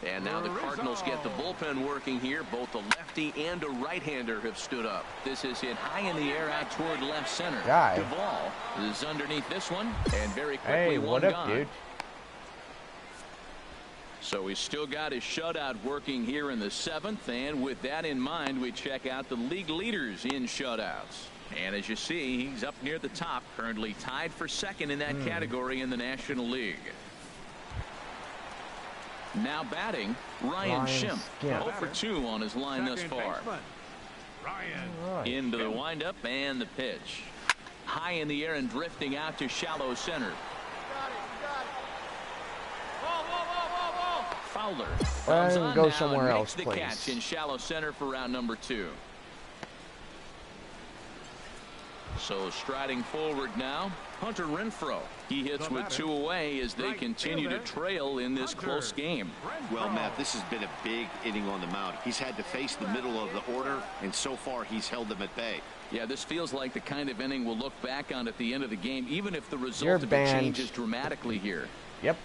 Speaker 2: And now the Cardinals get the bullpen working here. Both a lefty and a right-hander have stood up. This is hit high in the air out toward left center. Duvall is underneath this one, and very quickly one gone. Dude? So he's still got his shutout working here in the 7th, and with that in mind, we check out the league leaders in shutouts. And as you see, he's up near the top, currently tied for 2nd in that category in the National League. Now batting, Ryan Schimpf. 0 for 2 on his line thus far. Into the windup and the pitch. High in the air and drifting out to shallow center. Fowler comes on
Speaker 1: go
Speaker 2: now
Speaker 1: somewhere
Speaker 2: and
Speaker 1: else,
Speaker 2: makes the
Speaker 1: please.
Speaker 2: catch in shallow center for round number 2. So striding forward now, Hunter Renfroe. He hits with 2 away as they continue to trail in this close game.
Speaker 6: Well, Matt, this has been a big inning on the mound. He's had to face the middle of the order, and so far he's held them at bay.
Speaker 2: Yeah, this feels like the kind of inning we'll look back on at the end of the game, even if the result of it changes dramatically here.
Speaker 1: Yep.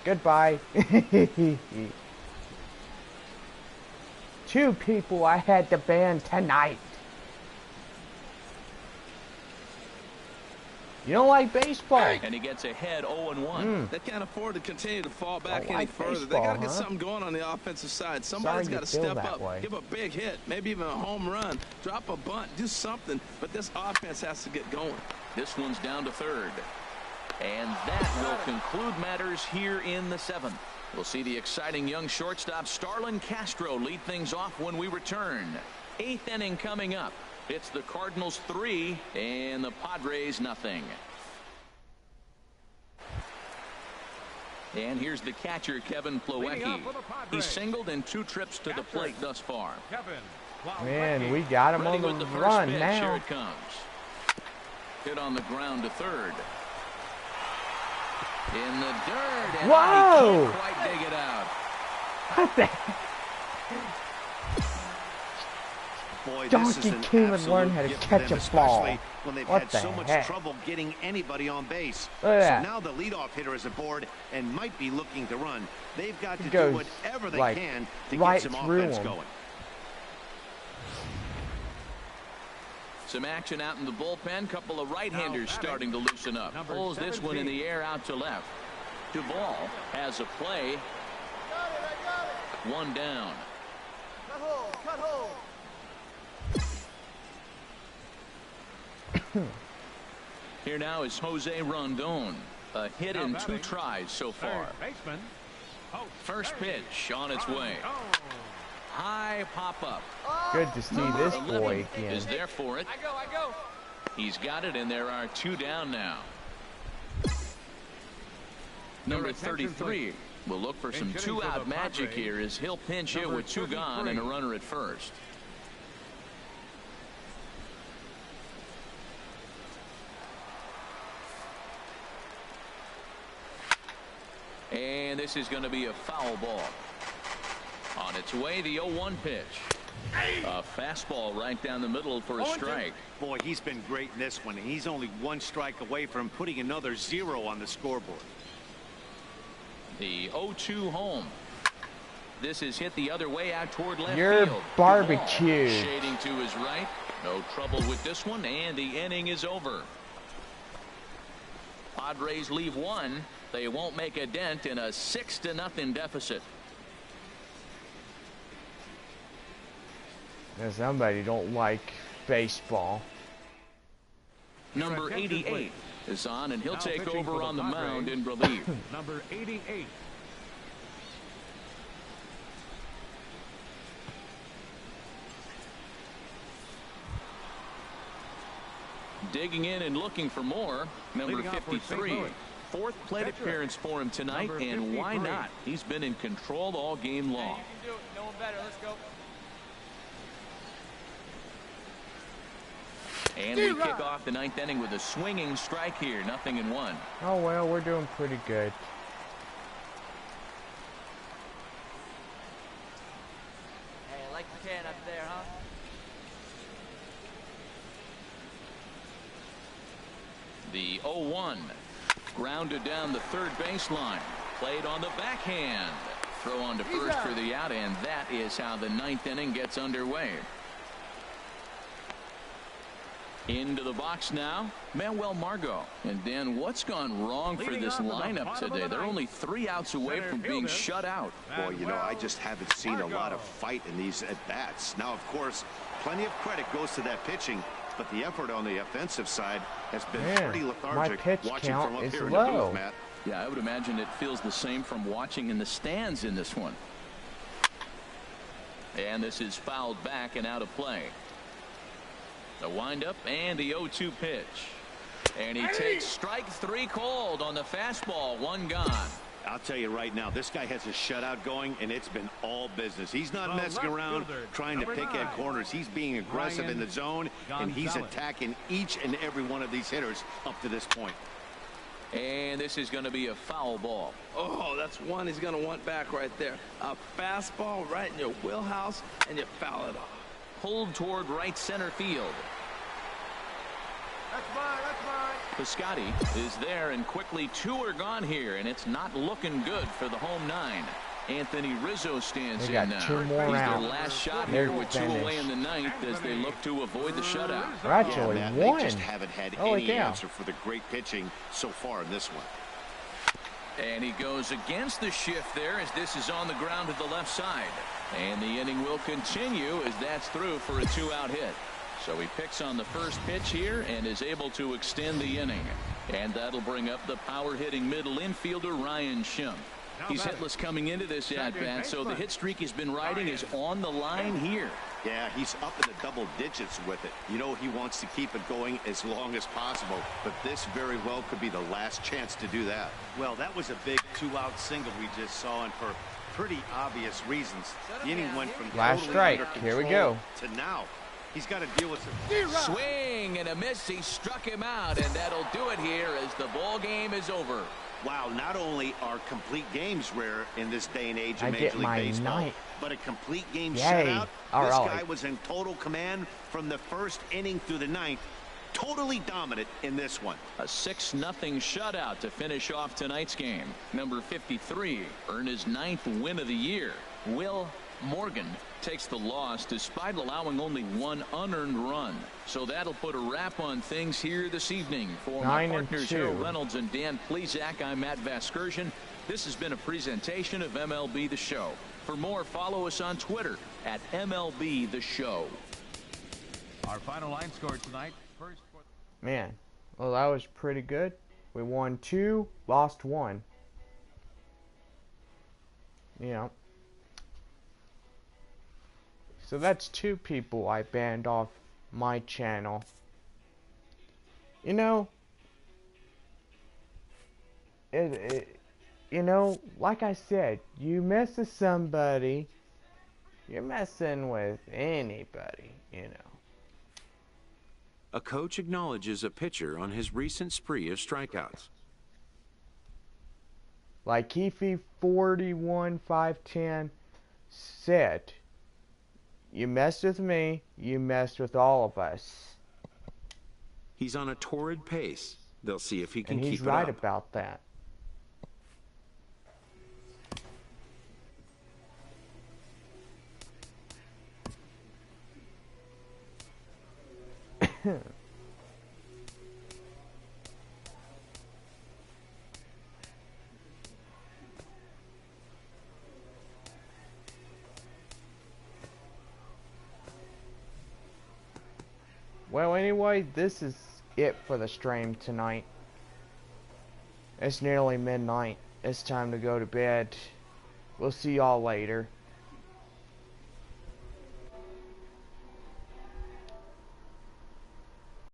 Speaker 1: Goodbye. 2 people I had to ban tonight. You don't like baseball.
Speaker 2: And he gets ahead 0-1.
Speaker 3: They can't afford to continue to fall back any further. They got to get something going on the offensive side. Somebody's got to step up, give a big hit, maybe even a home run, drop a bunt, do something. But this offense has to get going.
Speaker 2: This one's down to 3rd. And that will conclude matters here in the 7th. We'll see the exciting young shortstop Starlin Castro lead things off when we return. 8th inning coming up. It's the Cardinals 3 and the Padres nothing. And here's the catcher, Kevin Plawecki. He's singled in 2 trips to the plate thus far.
Speaker 1: Man, we got him on the run now.
Speaker 2: Here it comes. Hit on the ground to 3rd. In the dirt. And
Speaker 1: whoa!
Speaker 2: He can't quite dig it out.
Speaker 1: What the?
Speaker 6: Boy,
Speaker 1: Donkey came and learned how to catch a ball.
Speaker 6: When they've
Speaker 1: what
Speaker 6: had
Speaker 1: the
Speaker 6: so much
Speaker 1: heck?
Speaker 6: trouble getting anybody on base.
Speaker 1: Look at that.
Speaker 6: So now the leadoff hitter is aboard and might be looking to run. They've got to do
Speaker 1: goes
Speaker 6: whatever they
Speaker 1: like
Speaker 6: can to
Speaker 1: right
Speaker 6: get some
Speaker 1: through
Speaker 6: offense
Speaker 1: him.
Speaker 6: going.
Speaker 2: Some action out in the bullpen. Couple of right-handers starting to loosen up. Pulls this one in the air out to left. Duvall has a play. One down.
Speaker 8: Cut hole, cut hole.
Speaker 2: Here now is Jose Rondon. A hit in 2 tries so far. First pitch on its way. High pop-up.
Speaker 1: Good to see this boy again.
Speaker 2: Is there for it.
Speaker 8: I go.
Speaker 2: He's got it, and there are 2 down now. Number 33 will look for some 2-out magic here as he'll pinch hit with 2 gone and a runner at first. And this is going to be a foul ball. On its way, the 0-1 pitch. A fastball right down the middle for a strike.
Speaker 6: Boy, he's been great in this one. He's only one strike away from putting another 0 on the scoreboard.
Speaker 2: The 0-2 home. This is hit the other way out toward left
Speaker 1: You're
Speaker 2: field.
Speaker 1: barbecued.
Speaker 2: Shading to his right. No trouble with this one, and the inning is over. Padres leave one. They won't make a dent in a 6-0 deficit.
Speaker 1: Now somebody don't like baseball.
Speaker 2: Number 88 is on, and he'll take over on the mound in relief.
Speaker 4: Number 88.
Speaker 2: Digging in and looking for more. Number 53. Fourth plate appearance for him tonight, and why not? He's been in control all game long.
Speaker 5: You can do it. No one better. Let's go.
Speaker 2: And we kick off the 9th inning with a swinging strike here. 0-1.
Speaker 1: Oh well, we're doing pretty good.
Speaker 5: Hey, I like the can up there, huh?
Speaker 2: The 0-1. Grounded down the third baseline. Played on the backhand. Throw on to first for the out, and that is how the 9th inning gets underway. Into the box now, Manuel Margot. And Dan, what's gone wrong for this lineup today? They're only 3 outs away from being shut out.
Speaker 6: Boy, you know, I just haven't seen a lot of fight in these at-bats. Now, of course, plenty of credit goes to that pitching, but the effort on the offensive side has been pretty lethargic.
Speaker 1: My pitch
Speaker 6: watching
Speaker 1: count
Speaker 6: from up
Speaker 1: is
Speaker 6: here in
Speaker 1: low.
Speaker 6: the booth, Matt.
Speaker 2: Yeah, I would imagine it feels the same from watching in the stands in this one. And this is fouled back and out of play. The windup and the 0-2 pitch. And he takes strike 3 cold on the fastball. 1 gone.
Speaker 6: I'll tell you right now, this guy has a shutout going, and it's been all business. He's not messing around trying to pick at corners. He's being aggressive in the zone, and he's attacking each and every one of these hitters up to this point.
Speaker 2: And this is going to be a foul ball.
Speaker 3: Oh, that's one he's going to want back right there. A fastball right in your wheelhouse, and you foul it off.
Speaker 2: Pulled toward right center field.
Speaker 8: That's mine. That's mine.
Speaker 2: Piscotty is there, and quickly 2 are gone here, and it's not looking good for the home 9. Anthony Rizzo stands
Speaker 1: They
Speaker 2: in
Speaker 1: got
Speaker 2: now.
Speaker 1: 2 more
Speaker 2: He's their
Speaker 1: rounds.
Speaker 2: last shot
Speaker 1: They're
Speaker 2: here with 2 away in
Speaker 1: finished.
Speaker 2: the 9th as they look to avoid the shutout.
Speaker 1: Or actually,
Speaker 6: Yeah, Matt,
Speaker 1: one.
Speaker 6: they just haven't had
Speaker 1: Holy
Speaker 6: any
Speaker 1: cow.
Speaker 6: answer for the great pitching so far in this one.
Speaker 2: And he goes against the shift there as this is on the ground to the left side. And the inning will continue as that's through for a 2-out hit. So he picks on the first pitch here and is able to extend the inning. And that'll bring up the power-hitting middle infielder Ryan Schimpf. He's hitless coming into this at-bat, so the hit streak he's been riding is on the line here.
Speaker 6: Yeah, he's up in the double digits with it. You know, he wants to keep it going as long as possible, but this very well could be the last chance to do that. Well, that was a big 2-out single we just saw, and for pretty obvious reasons. The inning went from
Speaker 1: Last
Speaker 6: totally
Speaker 1: strike.
Speaker 6: under
Speaker 1: Here we
Speaker 6: control
Speaker 1: go.
Speaker 6: to now. He's got to deal with it.
Speaker 2: Swing and a miss. He struck him out, and that'll do it here as the ball game is over.
Speaker 6: Wow, not only are complete games rare in this day and age
Speaker 1: I
Speaker 6: of
Speaker 1: get
Speaker 6: Major League
Speaker 1: my
Speaker 6: Baseball,
Speaker 1: night.
Speaker 6: but a complete game
Speaker 1: Yay.
Speaker 6: shutout.
Speaker 1: All
Speaker 6: This
Speaker 1: right.
Speaker 6: guy was in total command from the first inning through the 9th. Totally dominant in this one.
Speaker 2: A 6-0 shutout to finish off tonight's game. Number 53 earned his 9th win of the year. Will Morgan takes the loss despite allowing only 1 unearned run. So that'll put a wrap on things here this evening. For my
Speaker 1: 9-2.
Speaker 2: partners Harold Reynolds and Dan Plesac, I'm Matt Vasgersian. This has been a presentation of MLB The Show. For more, follow us on Twitter at MLB The Show.
Speaker 4: Our final line score tonight. First for
Speaker 1: Man, well, that was pretty good. We won 2, lost 1. You know. So that's 2 people I banned off my channel. You know, you know, like I said, you mess with somebody, you're messing with anybody, you know.
Speaker 7: A coach acknowledges a pitcher on his recent spree of strikeouts.
Speaker 1: Like Keefe 41-510 said, You messed with me, you messed with all of us.
Speaker 7: He's on a torrid pace. They'll see if he can
Speaker 1: And
Speaker 7: keep
Speaker 1: he's
Speaker 7: it
Speaker 1: right
Speaker 7: up.
Speaker 1: about that. Well, anyway, this is it for the stream tonight. It's nearly midnight. It's time to go to bed. We'll see y'all later.